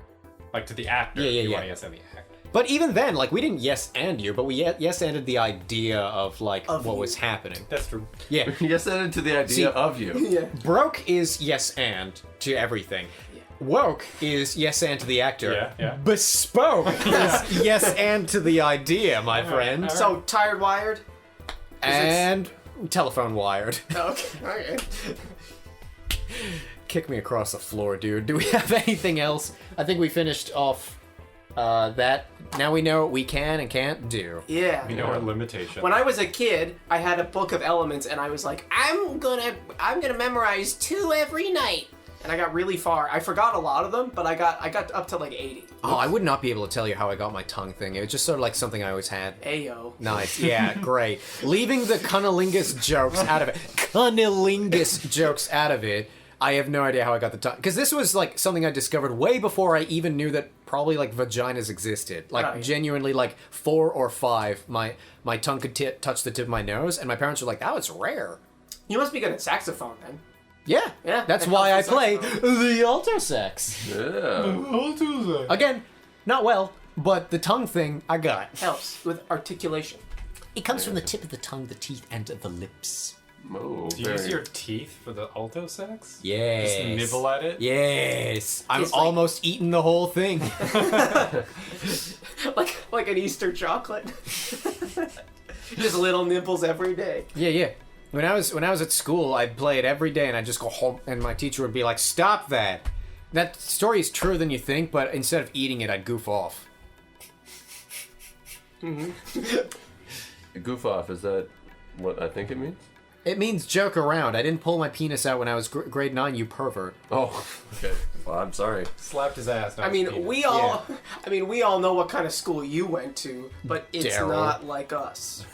Like to the actor. Yeah, You yeah. want to yes and the actor. But even then, like, we didn't yes and you, but we yes-anded the idea of, like, Of what you. was happening. That's true. Yeah. Yes, and into the idea See- of you. Yeah. Broke is yes and to everything. Woke is yes and to the actor. Yeah, yeah. Bespoke is yes and to the idea, my friend. all right. So, tired, wired? And telephone wired. Okay. Okay. Kick me across the floor, dude. Do we have anything else? I think we finished off that. Now we know what we can and can't do. Yeah. We know our limitations. When I was a kid, I had a book of elements, and I was like, I'm gonna memorize 2 every night. And I got really far. I forgot a lot of them, but I got up to like 80. Oh, I would not be able to tell you how I got my tongue thing. It was just sort of like something I always had. Ayo. Nice. Yeah, great. Leaving the cunnilingus jokes out of it. Cunnilingus jokes out of it. I have no idea how I got the tongue. Because this was like something I discovered way before I even knew that probably like vaginas existed. Like Right. genuinely like 4 or 5, my tongue could touch the tip of my nose. And my parents were like, that was rare. You must be good at saxophone then. Yeah. Yeah, That's that why I helps with play saxophone. the alto sax. Yeah. Again, not well, but the tongue thing I got. Helps with articulation. It comes from the tip of the tongue, the teeth, and the lips. Oh, Do you use your teeth for the alto sax? Yes. Just nibble at it? Yes. I'm It's like- almost eating the whole thing. like an Easter chocolate. Just little nibbles every day. Yeah. When I was at school, I'd play it every day, and I'd just go home, and my teacher would be like, "Stop that." That story is truer than you think, but instead of eating it, I'd goof off. Goof off, is that what I think it means? It means joke around. I didn't pull my penis out when I was grade 9, you pervert. Oh, okay. Well, I'm sorry. Slapped his ass. not I his mean, penis. we all know what kind of school you went to, but it's Darel. not like us.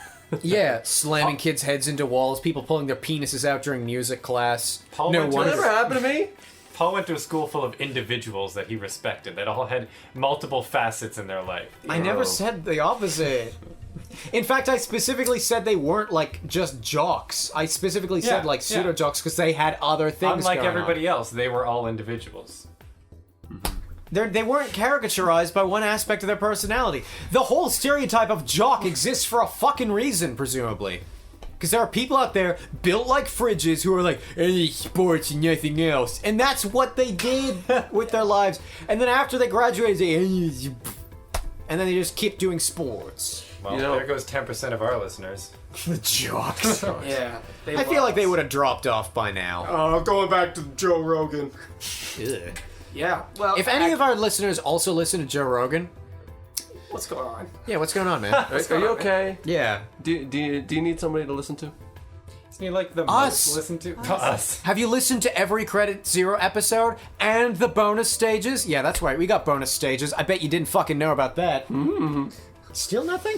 Yeah, slamming kids' heads into walls, people pulling their penises out during music class. Paul No went to That wonder. never happened to me. Paul went to a school full of individuals that he respected, that all had multiple facets in their life. I never Oh. said the opposite. In fact, I specifically said they weren't like just jocks. I specifically said Yeah, like yeah. pseudo jocks because they had other things. Unlike going on. everybody else, they were all individuals. They weren't caricaturized by one aspect of their personality. The whole stereotype of jock exists for a fucking reason, presumably. Because there are people out there built like fridges who are like, hey, sports and nothing else. And that's what they did with their lives. And then after they graduated, they and then they just keep doing sports. Well, You know- there goes 10% of our listeners. The jocks. Yeah. I feel like they would have dropped off by now. Going back to Joe Rogan. Ugh. Yeah. Well, If any of our listeners also listen to Joe Rogan, what's going on? yeah, what's going on, man? Are you okay? Yeah. Do you need somebody to listen to? Isn't he like the Us. most listened to? Us. Have you listened to every Credit Zero episode and the bonus stages? Yeah, that's right. We got bonus stages. I bet you didn't fucking know about that. Still nothing?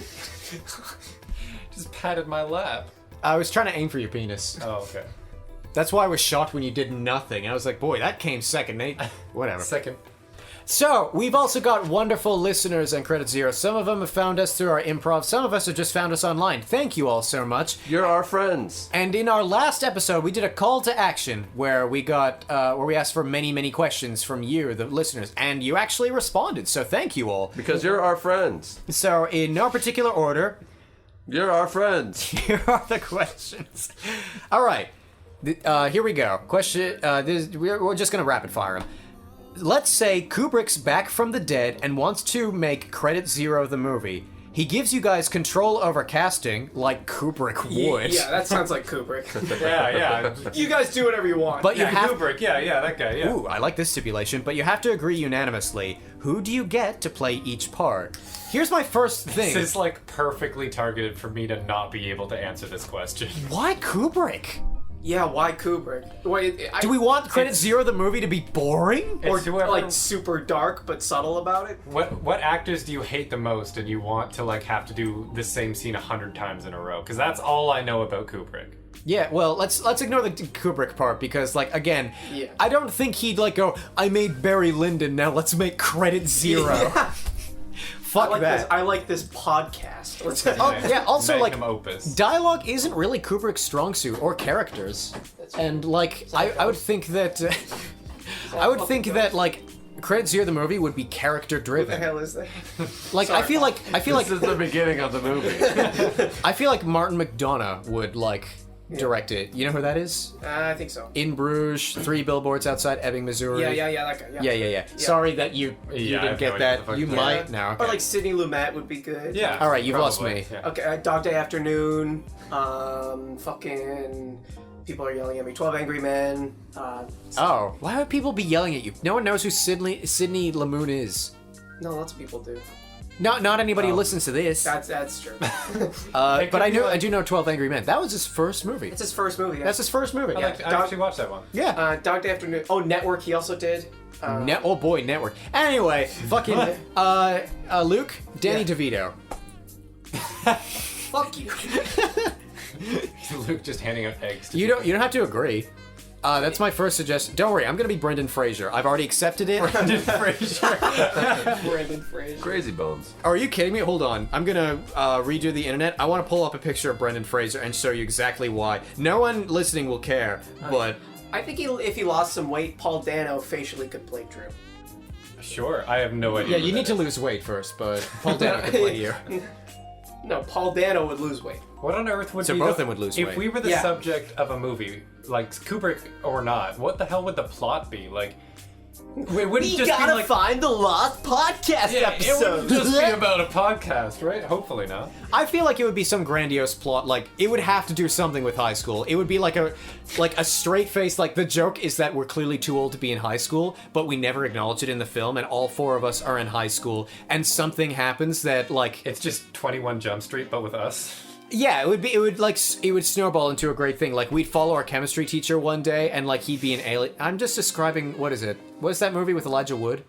Just patted my lap. I was trying to aim for your penis. Oh, okay. That's why I was shocked when you did nothing. I was like, boy, that came second, Nate. Whatever. Second. So, we've also got wonderful listeners on Credit Zero. Some of them have found us through our improv. Some of us have just found us online. Thank you all so much. You're our friends. And in our last episode, we did a call to action where we asked for many, many questions from you, the listeners, and you actually responded. So thank you all. Because you're our friends. So in no particular order, You're our friends. here are the questions. All right, here we go. Question. We're just gonna rapid fire them. Let's say Kubrick's back from the dead and wants to make Credit Zero the movie. He gives you guys control over casting, like Kubrick would. Yeah, that sounds like Kubrick. Yeah. You guys do whatever you want. But you Yeah, have Kubrick. Yeah, that guy. Yeah. Ooh, I like this stipulation, but you have to agree unanimously. Who do you get to play each part? Here's my first thing. This is like perfectly targeted for me to not be able to answer this question. Why Kubrick? Yeah, why Kubrick? Wait, Do we want Credit Zero the movie to be boring? or It's whoever- like super dark but subtle about it? What actors do you hate the most, and you want to like have to do the same scene 100 times in a row? Because that's all I know about Kubrick. Yeah, well, let's ignore the Kubrick part because, like, again, Yeah. I don't think he'd like go, I made Barry Lyndon, now let's make Credit Zero. Fuck that. I like this podcast. Oh, yeah, also, like, Magnum opus. dialogue isn't really Kubrick's strong suit or characters. And, like, I would think that. I would think that, like, Credit Zero the movie would be character What the driven. hell is that? Like, I feel like This is the beginning of the movie. I feel like Martin McDonagh would, like, direct it. You know who that is? I think so. In Bruges, 3 billboards outside Ebbing, Missouri. Yeah, that guy. Yeah. Sorry that you Yeah, I didn't have get no idea that. what the fuck You that might is. now. Okay. Or like Sidney Lumet would be good. Yeah. All right, you've lost probably. me. Yeah. Okay, Dog Day Afternoon. Fucking people are yelling at me. 12 Angry Men. Oh, why would people be yelling at you? No one knows who Sidney Lamoon is. No, lots of people do. Not anybody who listens to this. That's true. But I do know 12 Angry Men. That was his first movie. It's his first movie. Yeah. That's his first movie. I actually watched that one. Yeah. Dog Day Afternoon. Oh, Network. He also did. Oh boy, Network. Anyway, fucking Luke, Danny DeVito. Fuck you. Luke just handing out eggs. You don't have to agree. That's my first suggestion. Don't worry, I'm gonna be Brendan Fraser. I've already accepted it. Brendan Fraser. Crazy Bones. Are you kidding me? Hold on. I'm gonna redo the internet. I want to pull up a picture of Brendan Fraser and show you exactly why. No one listening will care, but I think if he lost some weight, Paul Dano facially could play Drew. Sure, I have no idea. yeah, you need to lose weight first. But Paul Dano can play you. No, Paul Dano would lose weight. What on earth would So be both of the, them would lose if weight. we were the Yeah. subject of a movie, like Kubrick or not? What the hell would the plot be? Like, it wouldn't just be like find the lost podcast it wouldn't just be about a podcast, right? Hopefully not. I feel like it would be some grandiose plot. Like it would have to do something with high school. It would be like a straight face. Like the joke is that we're clearly too old to be in high school, but we never acknowledge it in the film, and all 4 of us are in high school, and something happens that like It's just 21 Jump Street, but with us. yeah, it would snowball into a great thing. Like we'd follow our chemistry teacher one day, and like he'd be an alien. I'm just describing what is it? What's that movie with Elijah Wood?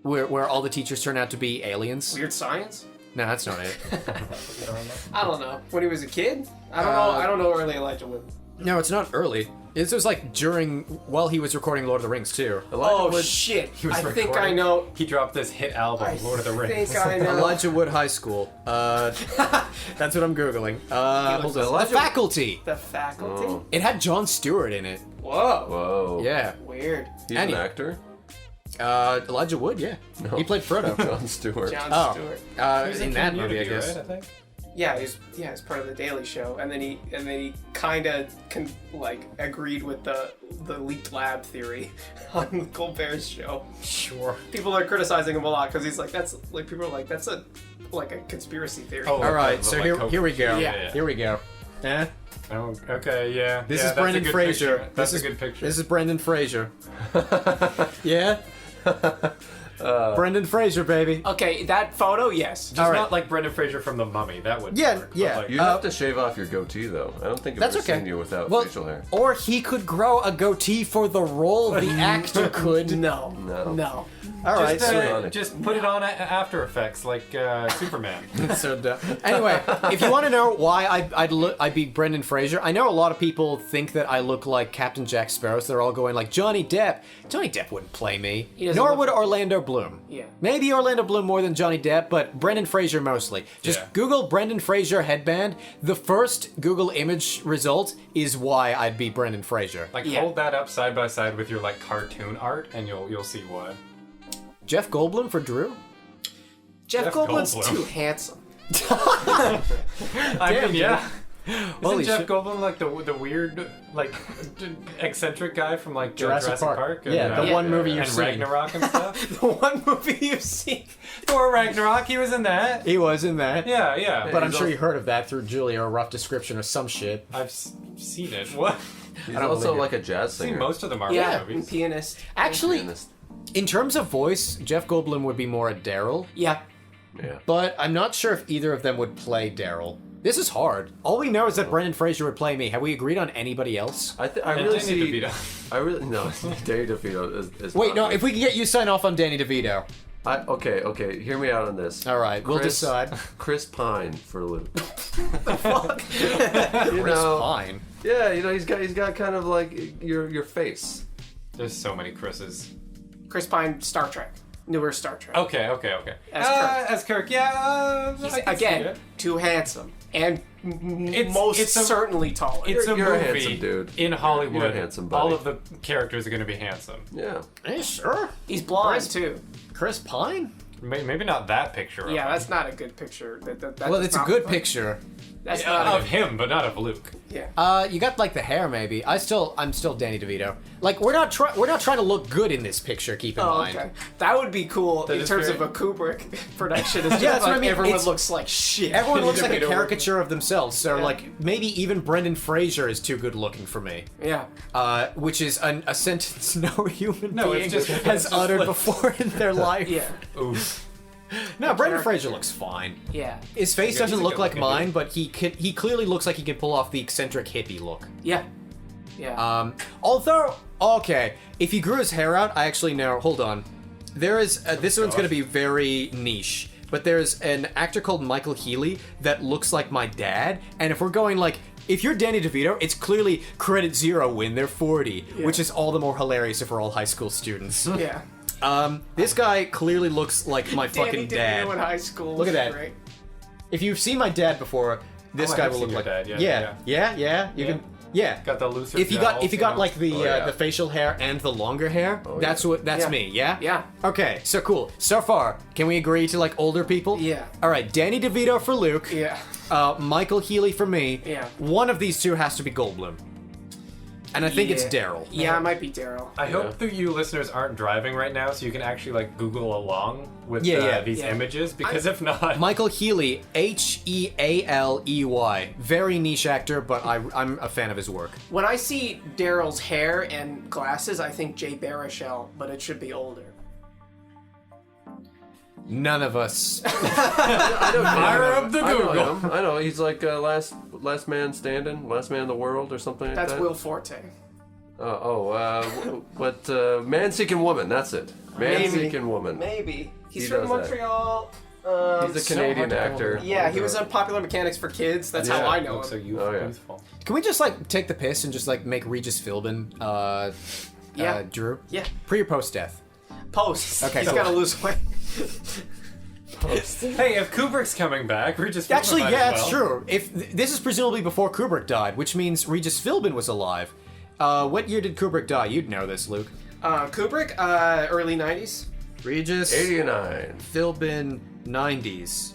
Where all the teachers turn out to be aliens? Weird Science? No, that's not it. I don't know. When he was a kid? I don't know. I don't know early Elijah Wood. No, it's not early. It was like while he was recording Lord of the Rings too. Oh shit! He was I think I recording- know. He dropped this hit album, I Lord of the Rings. think I know. Elijah Wood High School. That's what I'm googling. Hold on. The Faculty. The Faculty. It had Jon Stewart in it. Whoa. Whoa. Yeah. Weird. He's Any- an actor? Elijah Wood. Yeah. He played Frodo. Jon Stewart. John Oh. Stewart. He was In that movie, I Community, guess. right, I think? Yeah, he's part of the Daily Show, and then he kind of agreed with the leaked lab theory on Colbert's show. Sure. People are criticizing him a lot because he's like that's a conspiracy theory. Oh, All right. So here we go. Yeah. Here we go. Oh, okay, yeah. This Yeah, is that's a Brendan good Fraser. picture. That's This a good picture. This is Brendan Fraser. Yeah. Brendan Fraser, baby. Okay, that photo, yes. Just all right. not like Brendan Fraser from The Mummy. That would Yeah, work, but, yeah. like- You have to shave off your goatee, though. I don't think I've That's ever okay. seen you without Well, facial hair. or he could grow a goatee for the role. The actor could. No. No. No. All right. just, So, just put it on After Effects like Superman. so dumb. Anyway, if you want to know why I'd be Brendan Fraser, I know a lot of people think that I look like Captain Jack Sparrow, so they're all going like Johnny Depp. Johnny Depp wouldn't play me. doesn't Nor look would like- Orlando Bloom. Yeah. Maybe Orlando Bloom more than Johnny Depp, but Brendan Fraser mostly. Just Yeah. Google Brendan Fraser headband. The first Google image result is why I'd be Brendan Fraser. Like Yeah. hold that up side by side with your like cartoon art, and you'll see why. Jeff Goldblum for Drew? Jeff Jeff Goldblum's Goldblum. too handsome. I mean, yeah. Holy Isn't Jeff shit. Goldblum like the weird, like, eccentric guy from like Jurassic Park? Yeah, the one movie you've and seen. Ragnarok and stuff? The one movie you've seen. Thor Ragnarok, he was in that. He was in that. Yeah. But I'm He's sure also- you heard of that through Julia, a rough description or some shit. I've seen it. What? He's don't also believe like a jazz I've seen singer. most of the Marvel Yeah, movies. pianist. Actually, Pianist. in terms of voice, Jeff Goldblum would be more a Darel, Yeah. Yeah. but I'm not sure if either of them would play Darel. This is hard. All we know is that Brendan Fraser would play me. Have we agreed on anybody else? I And really Danny see. DeVito. I really no. Danny DeVito is. Wait, not no. me. If we can get you sign off on Danny DeVito. Okay. Hear me out on this. All right, we'll Chris- decide. Chris Pine for Luke. Chris Pine. Yeah, he's got kind of like your face. There's so many Chris's. Chris Pine, Star Trek. Newer Star Trek. Okay. As Kirk. As Kirk, yeah. He's, I can see again, it. too handsome. And It's most a- certainly taller. It's a You're a movie handsome dude. in Hollywood. You're a handsome buddy. All of the characters are going to be handsome. Yeah. Are you sure? He's blonde, too. Chris Pine? Maybe not that picture. Of Yeah, him. that's not a good picture. That Well, does it's a not good look- picture. That's not a of good him, but not of Luke. Yeah. You got like the hair, maybe. I'm still Danny DeVito. Like we're not trying to look good in this picture. Keep in Oh, mind. okay. That would be cool in is terms very- of a Kubrick production. It's just Yeah, that's like what I mean. everyone It's- looks like shit. Everyone looks like a DeVito. caricature of themselves. So like maybe even Brendan Fraser is too good looking for me. Yeah. Which is a sentence no human No, being it's just- has it's just uttered like- before in their life. Yeah. Oof. No, Brendan caricature. Fraser looks fine. Yeah. His face He's doesn't a look good like looking mine, dude. but he clearly looks like he can pull off the eccentric hippie look. Yeah. Yeah. Although, okay, if he grew his hair out, I actually know. Hold on, there is this one's going to be very niche, but there's an actor called Michael Healy that looks like my dad, and if we're going like. If you're Danny DeVito, it's clearly credit zero when they're 40, which is all the more hilarious if we're all high school students. yeah. This guy clearly looks like my Danny fucking DeVito dad. in high school. Look at was that. Great. If you've seen my dad before, this Oh, I guy have will seen look your like dad, yeah. You can Got the looser. If you got jowls, like the yeah. the facial hair and the longer hair, that's Yeah. me, yeah? Yeah. Okay, so cool. So far, can we agree to like older people? Yeah. All right, Danny DeVito for Luke. Yeah. Michael Healy for me. Yeah. One of these two has to be Goldblum. And I think it's Darel. Yeah, it might be Darel. I hope that you listeners aren't driving right now, so you can actually like Google along with these Yeah. images. Because if not, Michael Healy, Healey. Very niche actor, but I'm a fan of his work. When I see Daryl's hair and glasses, I think Jay Baruchel, but it should be older. None of us. I don't fire up the I know Google. him. I know he's like last man standing, last man in the world, or something like That's that. Will Forte. Man Seeking Woman. That's it. Man Maybe. Seeking Woman. Maybe. He's He from does that. Montreal. He's a Canadian actor. Yeah, he was on Popular Mechanics for Kids. That's how Yeah. I know looks so him. youthful. Oh, yeah. youthful. Can we just like take the piss and just like make Regis Philbin Yeah. Drew? Yeah. Pre or post death? Post. Okay, He's cool. got to lose weight. Hey, if Kubrick's coming back, Regis Philbin Actually, might yeah, as it's well. true. If this is presumably before Kubrick died, which means Regis Philbin was alive. What year did Kubrick die? You'd know this, Luke. Kubrick, early 90s. Regis 89. Philbin 90s.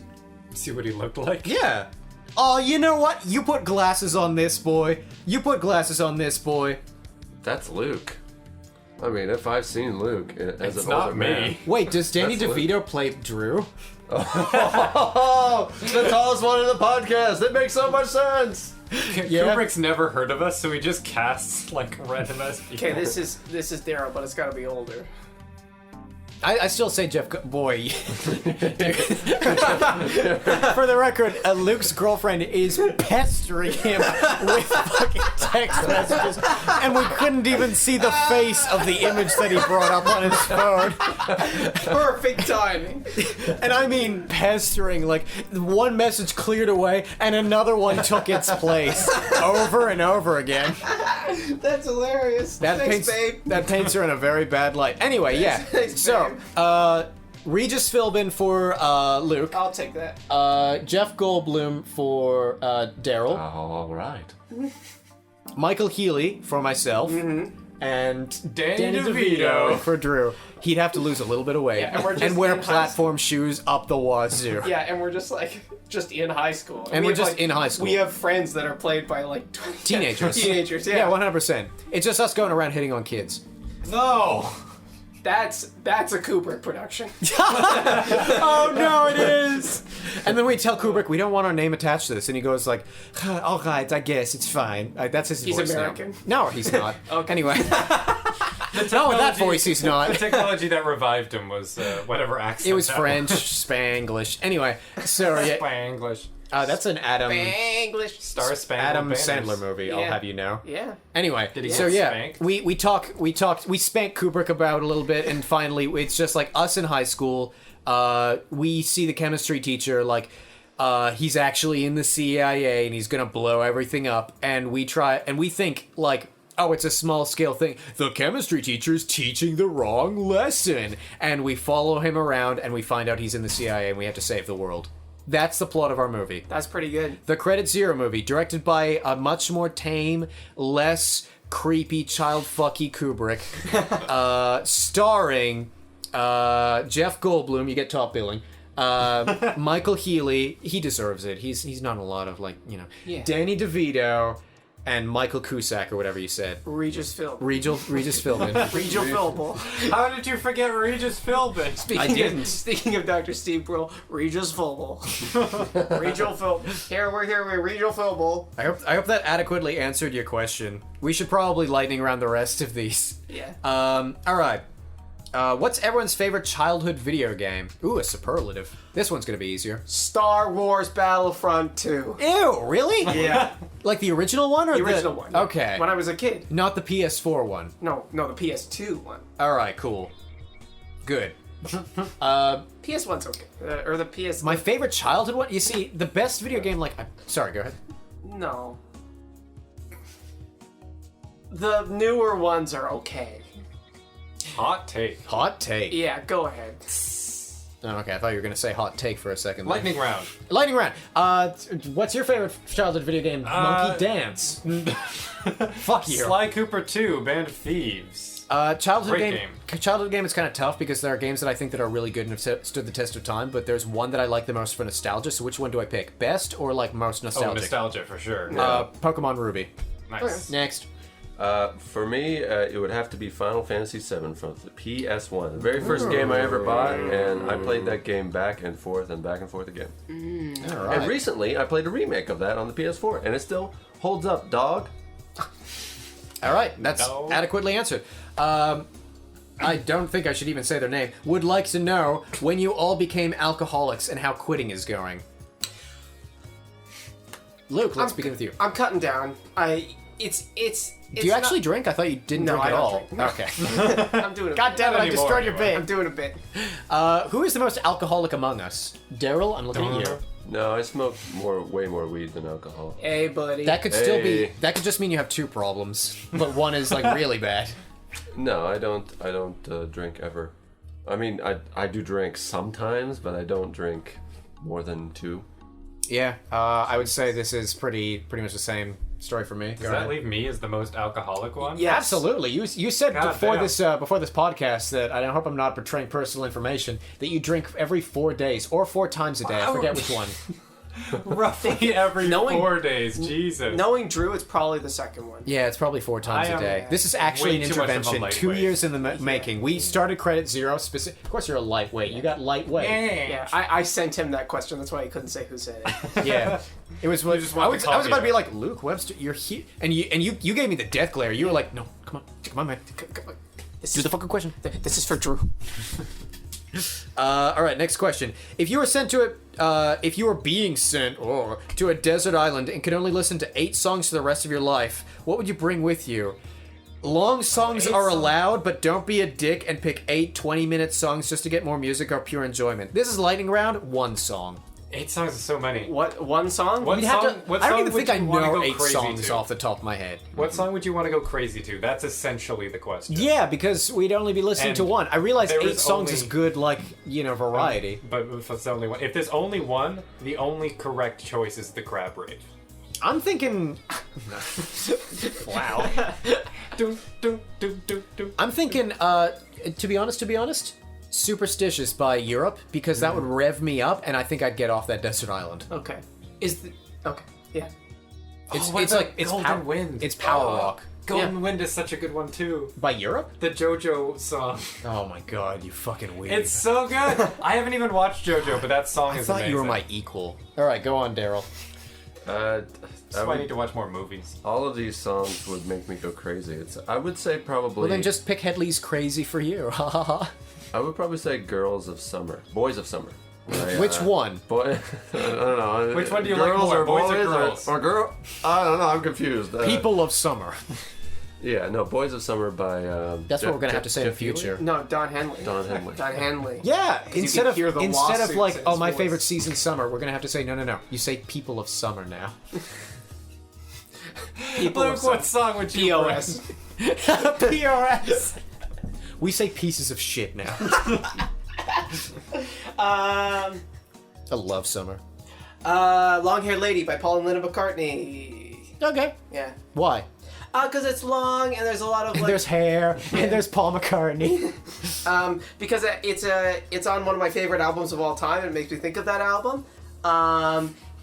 See what he looked like. Yeah. Oh, you know what? You put glasses on this boy. You put glasses on this boy. That's Luke. I mean, if I've seen Luke as It's an not older me. man. Wait, does Danny That's DeVito play Drew? Oh, the tallest one in the podcast. That makes so much sense. Yeah. Kubrick's never heard of us, so he just casts like random ass people. Okay, this is Daryl, but it's got to be older. I still say Jeff. Boy. For the record, Luke's girlfriend is pestering him with fucking text messages, and we couldn't even see the face of the image that he brought up on his phone. Perfect timing. And I mean pestering, like one message cleared away and another one took its place over and over again. That's hilarious. Thanks, babe. That paints her in a very bad light. Anyway, yeah. Thanks, So, babe. Regis Philbin for Luke. I'll take that. Jeff Goldblum for Darel. All right. Michael Healy for myself. and Danny DeVito. for Drew. He'd have to lose a little bit of weight Yeah, and we're just wear in high platform shoes up the wazoo. Yeah, and we're just in high school. And we we're have, just in high school. We have friends that are played by Teenagers. Teenagers, Yeah, 100%. It's just us going around hitting on kids. No! That's a Kubrick production. Oh no, it is. And then we tell Kubrick we don't want our name attached to this, and he goes like, "All right, I guess it's fine." That's his He's voice now. American. No, he's not. Okay. Anyway, no, with that voice he's The not. technology that revived him was whatever accent. It was that French, Spanglish. Anyway, so yeah, Spanglish. that's an English. Star Spangled Adam Banners. Sandler movie. I'll Yeah. have you know. Yeah. Anyway, Did he so get yeah, spanked? we spank Kubrick about a little bit, and finally it's just like us in high school. We see the chemistry teacher like he's actually in the CIA and he's gonna blow everything up, and we think like, oh, it's a small scale thing. The chemistry teacher's teaching the wrong lesson, and we follow him around and we find out he's in the CIA and we have to save the world. That's the plot of our movie. That's pretty good. The Credit Zero movie, directed by a much more tame, less creepy, child-fucky Kubrick, starring Jeff Goldblum, you get top billing, Michael Healy, he deserves it. He's not in a lot of, Yeah. Danny DeVito, and Michael Cusack, or whatever you said. Regis Philbin. Regis Philbin. Regis Philbin. How did you forget Regis Philbin? I didn't. Speaking of Dr. Steve Brill, Regis Philbin. Regis Philbin. We're here with Regis Philbin. I hope that adequately answered your question. We should probably lightning around the rest of these. Yeah. All right. What's everyone's favorite childhood video game? Ooh, a superlative. This one's gonna be easier. Star Wars Battlefront 2. Ew, really? Yeah. Like the original one or The original one. Okay. When I was a kid. Not the PS4 one. No, the PS2 one. All right, cool. Good. PS1's okay. Or the PS... My favorite childhood one? You see, the best video game sorry, go ahead. No. The newer ones are okay. Hot take. Hot take. Yeah, go ahead. Oh, okay, I thought you were gonna say hot take for a second. there. Lightning round. Lightning round. What's your favorite childhood video game? Monkey Dance. Fuck you. Sly Cooper 2, Band of Thieves. Childhood Great game. Childhood game is kind of tough because there are games that I think that are really good and have stood the test of time. But there's one that I like the most for nostalgia. So which one do I pick? Best or like most Oh, nostalgic? nostalgia for sure. Pokemon Ruby. Nice. Next. For me, it would have to be Final Fantasy VII from the PS1. The very first game I ever bought, and I played that game back and forth again. All right. And recently, I played a remake of that on the PS4, and it still holds up, dog. All right. That's No. adequately answered. I don't think I should even say their name. Would like to know when you all became alcoholics and how quitting is going. Luke, let's begin with you. I'm cutting down. It's Do you actually drink? I thought you didn't No, drink I at don't all. drink. No. Okay. I'm doing a God bit. damn it! I anymore, destroyed your anyway. bit. I'm doing a bit. Who is the most alcoholic among us? Daryl, I'm looking at you. No, I smoke way more weed than alcohol. Hey, buddy. That could still be. Hey. That could just mean you have two problems, but one is like really bad. No, I don't drink ever. I mean, I do drink sometimes, but I don't drink more than 2. Yeah, I would say this is pretty much the same story for me. Does that leave me as the most alcoholic one? Yes. Absolutely. You said God before damn. this podcast that, and I hope I'm not betraying personal information, that you drink every 4 days or 4 times a day. I forget which one. Roughly every Knowing- 4 days. Jesus. Knowing Drew, it's probably the second one. Yeah, it's probably 4 times I a am day. This is actually way an too much of a intervention. 2 lightweight. years in the making. We started Credit Zero specific. Of course, you're a lightweight. You got lightweight. Yeah, I sent him that question. That's why he couldn't say who said it. Yeah, it was. just I wanted was to call about to me be out. like, Luke Webster, you're here, and you gave me the death glare. You were like, no, come on, man, do the fucking question. This is for Drew. All right, next question. If you were being sent to a desert island and could only listen to 8 songs for the rest of your life, what would you bring with you? Long songs are allowed, but don't be a dick and pick 8 20-minute songs just to get more music or pure enjoyment. This is lightning round. 1 song. 8 songs is so many. What, one song? What You'd song, have to, what I don't song even would think I you wanna know go 8 crazy songs to? off the top of my head. What song would you want to go crazy to? That's essentially the question. Yeah, because we'd only be listening And to one. I realize there 8 is songs only- is good, like, variety. But if it's only one, if there's only one, the only correct choice is the crab rave. I'm thinking. Wow. Dun, dun, dun, dun, dun. I'm thinking. To be honest, Superstitious by Europe, because that would rev me up, and I think I'd get off that desert island. Okay. Okay. Yeah. It's What it's about like it's Golden Wind? It's power rock. Golden Wind is such a good one too. By Europe? The JoJo song. Oh my god, you fucking weird. It's so good. I haven't even watched JoJo, but that song I is thought amazing. you were my equal. All right, go on, Darel. That's why I need to watch more movies. All of these songs would make me go crazy. I would say probably. Well, then just pick Headley's "Crazy for You." Ha ha ha. I would probably say Boys of Summer. Which one? Boy, I don't know. Which one do you like girls more, or boys or girls? Or girl? I don't know. I'm confused. People of Summer. Yeah, no. Boys of Summer by. That's what we're gonna have to say in the future. No, Don Henley. Don Henley. Don Henley. Yeah, instead of hear the lawsuits like, in oh, his my voice. favorite season, summer, we're gonna have to say no. You say People of Summer now. People Luke, what song would you POS. PRS. We say pieces of shit now. I love summer. Long Haired Lady by Paul and Linda McCartney. Okay. Yeah. Why? Because it's long and there's a lot of like. There's hair and there's Paul McCartney. Because it's on one of my favorite albums of all time, and it makes me think of that album.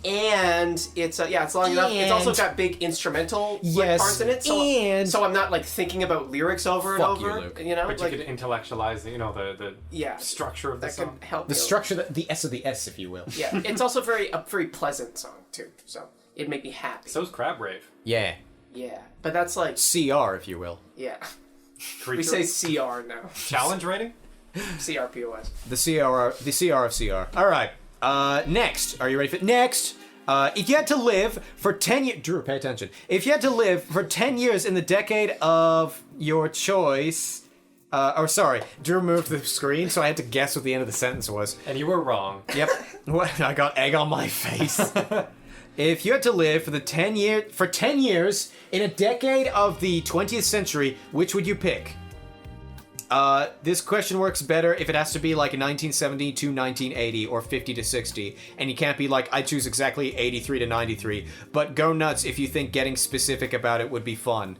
And it's it's long enough. It's also got big instrumental Yes, parts in it, so I'm not like thinking about lyrics over and Fuck you, over. Luke. You know, But like you could intellectualize, the yeah, structure of the that song. could help The me a structure, the S of the S, if you will. Yeah, it's also a very pleasant song too, so it'd make me happy. So's Crab Rave. Yeah. Yeah, but that's like CR, if you will. yeah. Creature. We say CR now. Challenge rating? CRPOS. The CR of CR. All right. Next, are you ready for next? If you had to live for 10 years, Drew, pay attention. If you had to live for 10 years in the decade of your choice, Drew moved the screen, so I had to guess what the end of the sentence was. And you were wrong. Yep. What? I got egg on my face. If you had to live for 10 years in a decade of the 20th century, which would you pick? This question works better if it has to be like 1970 to 1980 or 50 to 60, and you can't be like, I choose exactly 83 to 93, but go nuts if you think getting specific about it would be fun.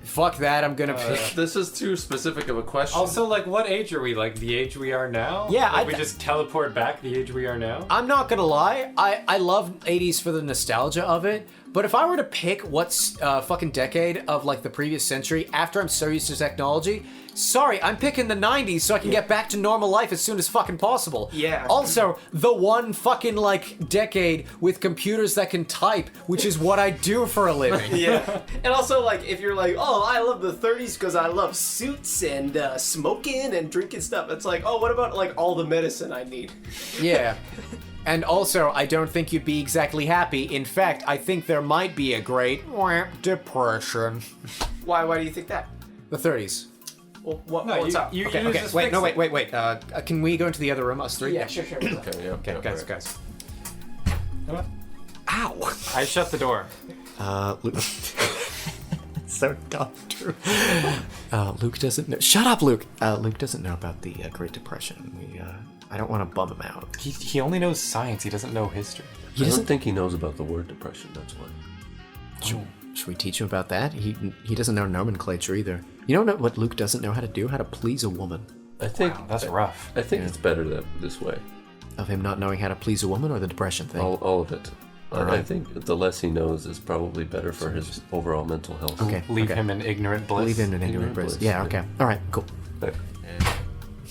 Fuck that, I'm gonna pick... This is too specific of a question. Also, like, what age are we? Like, the age we are now? Yeah, like, we just teleport back the age we are now? I'm not gonna lie, I love 80s for the nostalgia of it, but if I were to pick what's fucking decade of like the previous century after I'm so used to technology, sorry, I'm picking the 90s so I can get back to normal life as soon as fucking possible. Yeah. Also, the one fucking like decade with computers that can type, which is what I do for a living. Yeah. And also, like, if you're like, oh, I love the 30s because I love suits and smoking and drinking stuff, it's like, oh, what about, like, all the medicine I need? Yeah. And also, I don't think you'd be exactly happy. In fact, I think there might be a great depression. Why do you think that? The 30s. Well, No, what's up? you Okay, just okay. Wait, fix no, it. wait. Can we go into the other room, us three? Yeah, sure. Okay, yeah. Okay, yeah, guys, right. guys. Ow! I shut the door. Luke. So dumb, Drew. Luke doesn't know. Shut up, Luke. Luke doesn't know about the Great Depression. I don't want to bum him out. He only knows science. He doesn't know history. I don't think he knows about the word depression, that's why. Should we teach him about that? He doesn't know nomenclature either. You know what Luke doesn't know how to do? How to please a woman. I think That's rough. I think it's better this way. Of him not knowing how to please a woman, or the depression thing? All of it. I right. think the less he knows is probably better for his overall mental health. Okay. Leave okay. him in ignorant bliss. Leave him in ignorant bliss. Yeah. Okay. All right. Cool. Okay.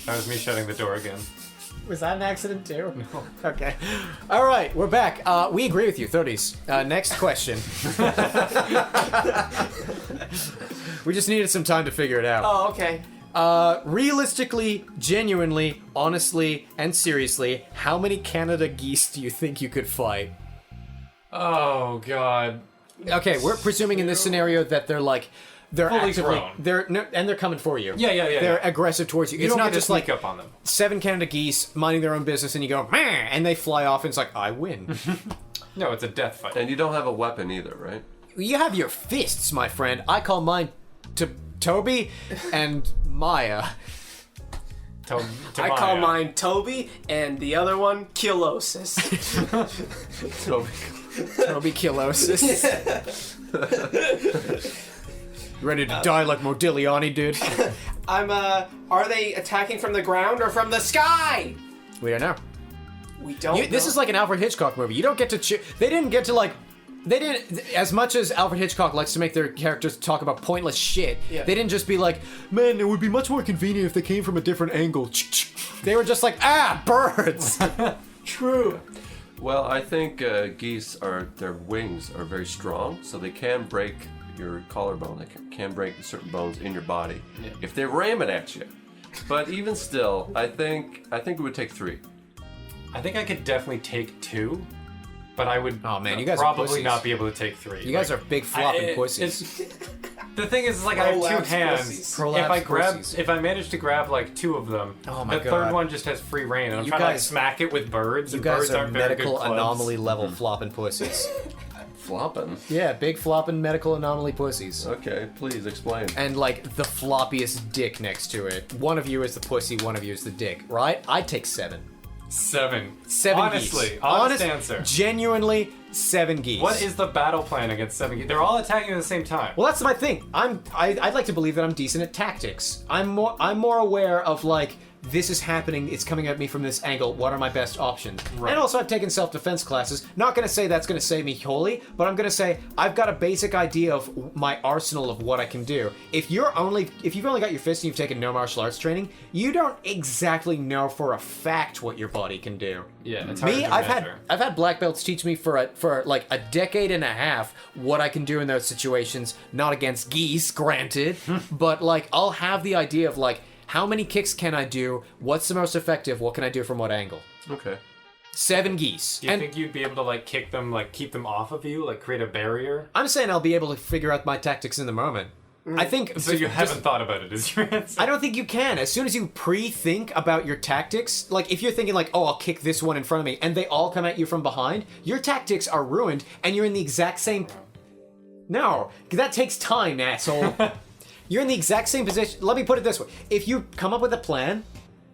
That was me shutting the door again. Was that an accident too? No. Okay. All right, we're back. We agree with you, 30s. Next question. We just needed some time to figure it out. Oh, okay. Realistically, genuinely, honestly, and seriously, how many Canada geese do you think you could fight? Oh, God. Okay, we're presuming in this scenario that they're Fully actively grown. they're coming for you. Yeah. They're aggressive towards you. You It's don't not get to just like sneak up on them. 7 Canada geese minding their own business and you go, meh, and they fly off and it's like, I win. No, it's a death fight. And you don't have a weapon either, right? You have your fists, my friend. I call mine Toby and Maya. I call Maya. mine Toby, and the other one, Kilosis. So Tuberculosis. Ready to die like Modigliani, dude? Are they attacking from the ground or from the sky? We don't know. We don't know. This is like an Alfred Hitchcock movie. You don't get to they didn't get to like... They didn't... As much as Alfred Hitchcock likes to make their characters talk about pointless shit, they didn't just be like, man, it would be much more convenient if they came from a different angle. They were just like, birds! True. Well, I think geese their wings are very strong, so they can break your collarbone. They can break certain bones in your body if they ram it at you. But even still, I think it would take 3. I think I could definitely take 2, but I would Oh, man, you guys are probably pussies. not be able to take 3. You guys are big flopping pussies. The thing is, like, I have 2 Prolapse hands. pussies. Prolapse If I manage to grab like 2 of them, Oh my the God. third one just has free reign, and I'm You trying to like guys- smack it with birds. You and guys birds are aren't very good medical clubs. anomaly level flopping pussies. Flopping. Yeah, big flopping medical anomaly pussies. Okay, please explain. And like the floppiest dick next to it. One of you is the pussy, one of you is the dick, right? I'd take 7. 7. 7 Honestly, geese. honest answer. Genuinely, 7 geese. What is the battle plan against 7 geese? They're all attacking at the same time. Well, that's my thing. I'd like to believe that I'm decent at tactics. I'm more aware of like this is happening. It's coming at me from this angle. What are my best options? Right. And also, I've taken self-defense classes. Not gonna say that's gonna save me wholly, but I'm gonna say I've got a basic idea of my arsenal of what I can do. If you've only got your fist and you've taken no martial arts training, you don't exactly know for a fact what your body can do. Yeah, it's hard Me, to I've measure. had black belts teach me for like a decade and a half what I can do in those situations. Not against geese, granted, but like I'll have the idea of like how many kicks can I do? What's the most effective? What can I do from what angle? Okay. 7 geese. Do you And think you'd be able to like kick them, like keep them off of you, like create a barrier? I'm saying I'll be able to figure out my tactics in the moment. I think So you haven't thought about it, is your answer? I don't think you can. As soon as you pre-think about your tactics, like if you're thinking like, oh, I'll kick this one in front of me, and they all come at you from behind, your tactics are ruined, and you're in the exact same... No, that takes time, asshole. You're in the exact same position. Let me put it this way. If you come up with a plan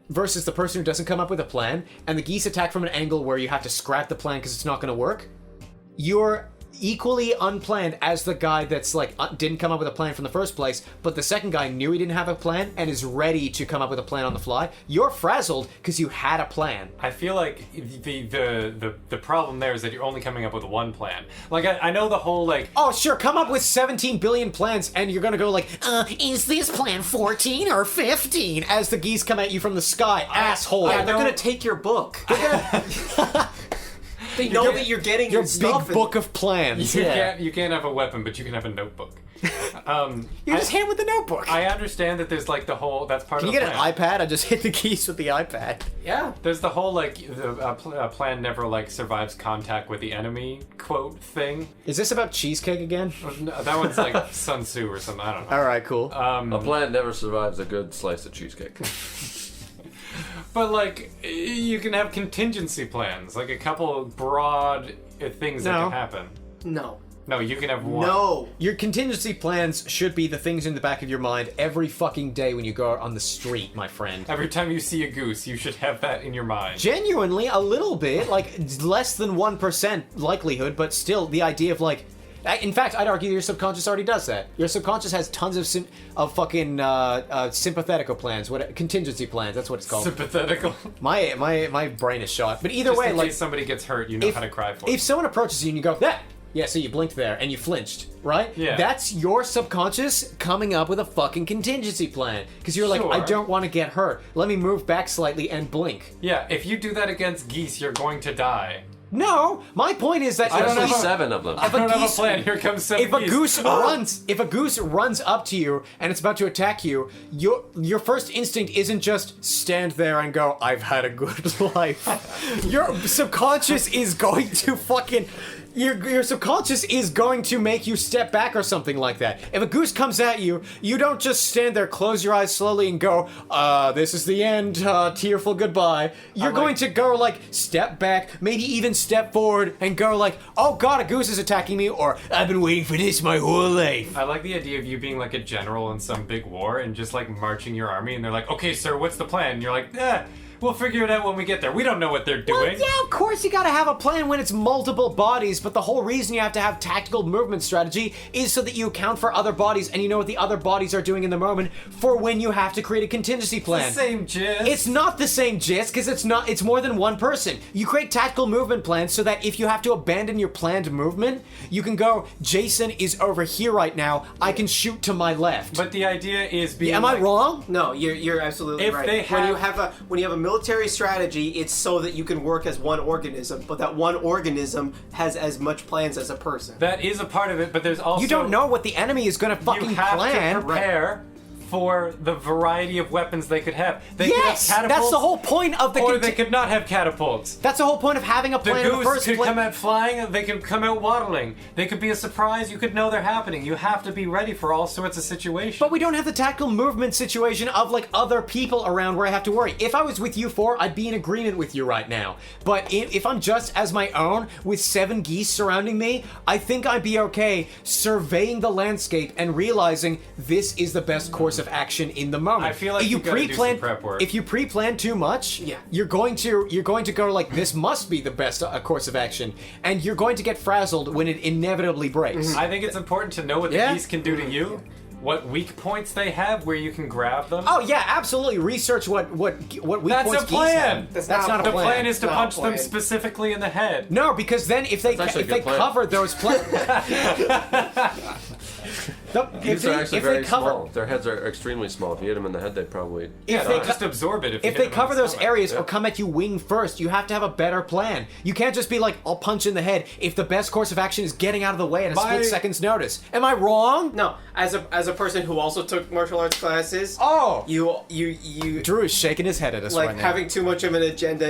versus the person who doesn't come up with a plan, and the geese attack from an angle where you have to scrap the plan because it's not going to work, you're equally unplanned as the guy that's like didn't come up with a plan from the first place, but the second guy knew he didn't have a plan and is ready to come up with a plan on the fly. You're frazzled because you had a plan. I feel like the problem there is that you're only coming up with one plan. Like I know the whole like Oh, sure, come up with 17 billion plans and you're gonna go like, Is this plan 14 or 15? as the geese come at you from the sky, asshole. Yeah, they're gonna take your book. They know that you're getting Your your stuff. big book of plans. you can't have a weapon, but you can have a notebook. You're just hit with the notebook. I understand that there's like the whole that's part Can of you the get plan. an iPad? I just hit the geese with the iPad. Yeah. There's the whole like the plan never like survives contact with the enemy quote thing. Is this about cheesecake again? No, that one's like Sun Tzu or something. I don't know. All right, cool. A plant never survives a good slice of cheesecake. But like you can have contingency plans, like a couple broad things that No. can happen. No. No, you can have one. No. Your contingency plans should be the things in the back of your mind every fucking day when you go out on the street, my friend. Every time you see a goose, you should have that in your mind. Genuinely, a little bit, like less than 1% likelihood, but still the idea of like, in fact, I'd argue your subconscious already does that. Your subconscious has tons of fucking sympathetical plans, contingency plans. That's what it's called. Sympathetical. My brain is shot. But either Just way, in like case somebody gets hurt, you know how to cry for if it. someone approaches you and you go, that. Yeah, so you blinked there and you flinched, right? Yeah. That's your subconscious coming up with a fucking contingency plan. Because you're like, I Sure. don't want to get hurt. Let me move back slightly and blink. Yeah, if you do that against geese, you're going to die. No, my point is that Especially if a- 7 of them. I don't have a geese- plan. Here comes 7 if a geese. goose runs up to you and it's about to attack you, your first instinct isn't just stand there and go, I've had a good life. Your subconscious is going to fucking your subconscious is going to make you step back or something like that. If a goose comes at you, you don't just stand there, close your eyes slowly and go, this is the end, tearful goodbye. You're going to go like step back, maybe even step forward and go like, oh god, a goose is attacking me, or I've been waiting for this my whole life. I like the idea of you being like a general in some big war and just like marching your army and they're like, okay, sir, what's the plan? And you're like, We'll figure it out when we get there. We don't know what they're doing. Well, yeah, of course you gotta have a plan when it's multiple bodies, but the whole reason you have to have tactical movement strategy is so that you account for other bodies and you know what the other bodies are doing in the moment for when you have to create a contingency plan. It's the same gist. It's not the same gist, because it's more than one person. You create tactical movement plans so that if you have to abandon your planned movement, you can go, Jason is over here right now, I can shoot to my left. But the idea is being. Am I wrong? No, you're absolutely If right. they when you have- have a military strategy, it's so that you can work as one organism, but that one organism has as much plans as a person. That is a part of it, but there's also. You don't know what the enemy is gonna fucking You have plan. to prepare for the variety of weapons they could have. They Yes, could have catapults, that's the whole point of the. or they could not have catapults. That's the whole point of having a The plan in the goose first could place. come out flying, they could come out waddling. They could be a surprise, you could know they're happening. You have to be ready for all sorts of situations. But we don't have the tactical movement situation of like other people around where I have to worry. If I was with you four, I'd be in agreement with you right now. But if I'm just as my own with 7 geese surrounding me, I think I'd be okay surveying the landscape and realizing this is the best course of action in the moment. I feel like If you gotta do some pre-plan, prep work. if you pre-plan too much, Yeah. you're going to go like this must be the best course of action, and you're going to get frazzled when it inevitably breaks. I think it's important to know what the Yeah. geese can do to you, what weak points they have where you can grab them. Oh yeah, absolutely. Research what weak That's points a plan. geese have. That's not a The plan. plan is to Not a punch them plan. specifically in the head. No, because then if they actually a good plan. cover those plans, Geese are actually if very they cover small. Their heads are extremely small. If you hit them in the head, they'd probably. if They'll they just absorb it if if you they hit them in cover the those stomach. areas or come at you wing first, you have to have a better plan. You can't just be like, I'll punch in the head if the best course of action is getting out of the way at a split second's notice. Am I wrong? No, as a person who also took martial arts classes, Oh, you Drew is shaking his head at us like right now. having too much of an agenda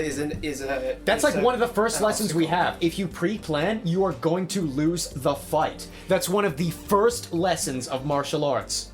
That's like one of the first an lessons we obstacle. have. If you pre-plan, you are going to lose the fight. That's one of the first lessons of martial arts.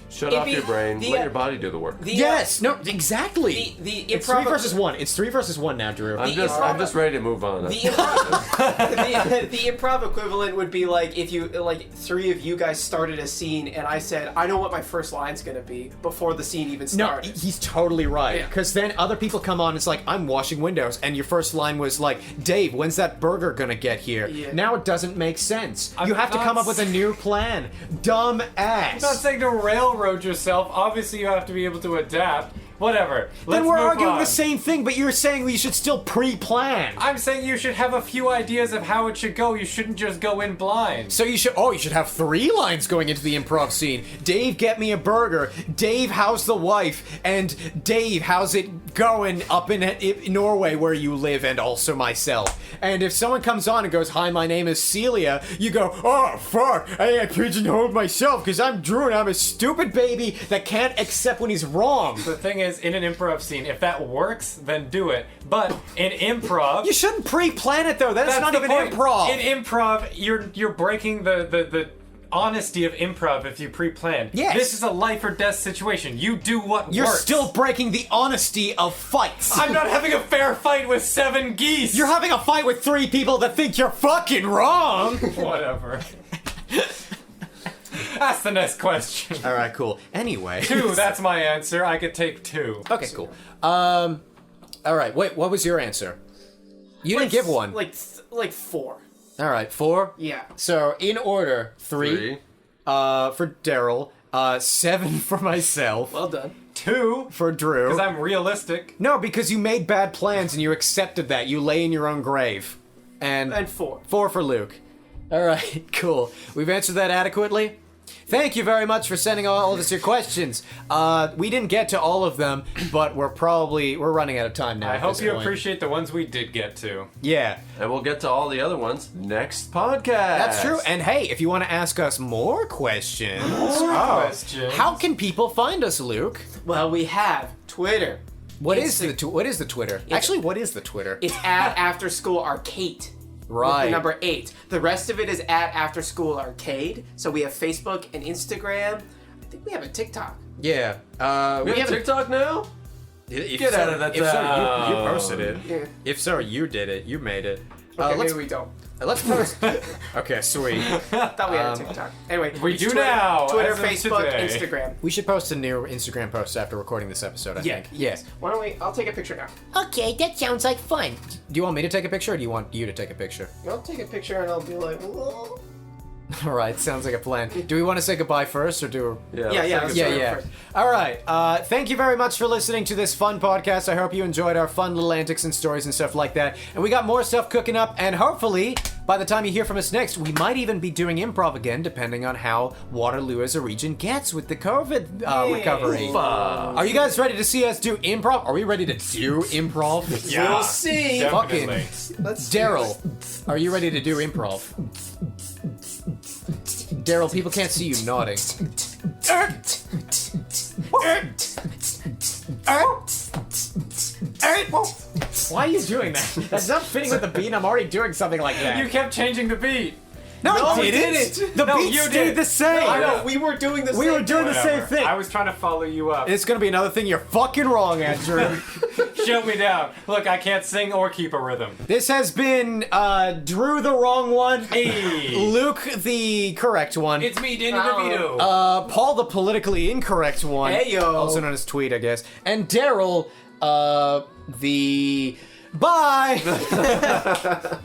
Shut It'd off be- your brain. the, Let your body do the work. The, Yes, no, exactly. the It's improv 3 versus 1. It's 3 versus 1 now, Drew. I'm just ready to move on. The improv, the improv equivalent would be like if you like 3 of you guys started a scene and I said I know what my first line's gonna be before the scene even No, started. he's totally right. Yeah. Because then other people come on, it's like, I'm washing windows, and your first line was like, Dave, when's that burger gonna get here? Yeah. Now it doesn't make sense. I'm You have to not come up with a new plan. Dumb ass. I'm not saying to railroad yourself. Obviously, you have to be able to adapt. Whatever. Then Let's we're move arguing on. the same thing, but you're saying we should still pre-plan. I'm saying you should have a few ideas of how it should go. You shouldn't just go in blind. So you should have 3 lines going into the improv scene. Dave, get me a burger. Dave, how's the wife? And Dave, how's it going up in Norway where you live, and also myself? And if someone comes on and goes, hi, my name is Celia, you go, oh, fuck, I pigeonholed myself because I'm Drew and I'm a stupid baby that can't accept when he's wrong. The thing is, in an improv scene, if that works, then do it. But in improv, You shouldn't pre-plan it, though. That's not the even point. improv. In improv, you're breaking the honesty of improv if you pre-plan. Yes. This is a life or death situation. You do what You're works. still breaking the honesty of fights. I'm not having a fair fight with 7 geese. You're having a fight with 3 people that think you're fucking wrong. Whatever. Ask the next question. All right, cool. Anyway. 2, that's my answer. I could take 2. Okay, cool. All right. Wait, what was your answer? You didn't give one. Like 4. All right, 4. Yeah. So in order, 3 for Darel, 7 for myself, Well done. 2, for Drew. because I'm realistic. No, because you made bad plans and you accepted that. You lay in your own grave. And 4. 4 for Luke. All right, cool. We've answered that adequately. Thank you very much for sending all of us your questions. We didn't get to all of them, but we're running out of time now. I at hope this you point. appreciate the ones we did get to. Yeah, And we'll get to all the other ones next podcast. that's true. And hey, if you want to ask us more questions, Questions. how can people find us, Luke? Well, we have Twitter. What is the Twitter? Actually, what is the Twitter? It's at After School Arcade. Right. With the number 8. The rest of it is at After School Arcade. So we have Facebook and Instagram. I think we have a TikTok. Yeah. We have TikTok now? Get out of that If so, you town. posted it. Yeah. If so, you did it. You made it. Okay, let's- maybe we don't. Let's post. Okay, sweet. Thought we had a TikTok. Anyway, We it's do Twitter, now, Twitter, as of Facebook, today. Instagram. We should post a new Instagram post after recording this episode, I think. Yes. Why don't we? I'll take a picture now. Okay, that sounds like fun. Do you want me to take a picture or do you want you to take a picture? I'll take a picture and I'll be like, whoa. All right, sounds like a plan. Do we want to say goodbye first or do Yeah, let's yeah, take a let's Yeah, do it yeah. first. All right. Thank you very much for listening to this fun podcast. I hope you enjoyed our fun little antics and stories and stuff like that. And we got more stuff cooking up. And hopefully, by the time you hear from us next, we might even be doing improv again, depending on how Waterloo as a region gets with the COVID recovery. Are you guys ready to see us do improv? Are we ready to do improv? Yeah, We'll see. Definitely. Let's do Daryl, are you ready to do improv? Daryl, people can't see you nodding. Why are you doing that? That's not fitting with the beat. and I'm already doing something like that. You kept changing the beat. no, we I didn't. didn't. The No, beat you stayed did. the same. I know, we were doing the We same were doing the same Whatever. thing. I was trying to follow you up. It's gonna be another thing. You're fucking wrong, Andrew. Shut me down. Look, I can't sing or keep a rhythm. This has been Drew the wrong one, Hey. Luke the correct one, It's me, Danny DeVito. Paul the politically incorrect one, Heyo. also known as Tweed, I guess, and Daryl the bye.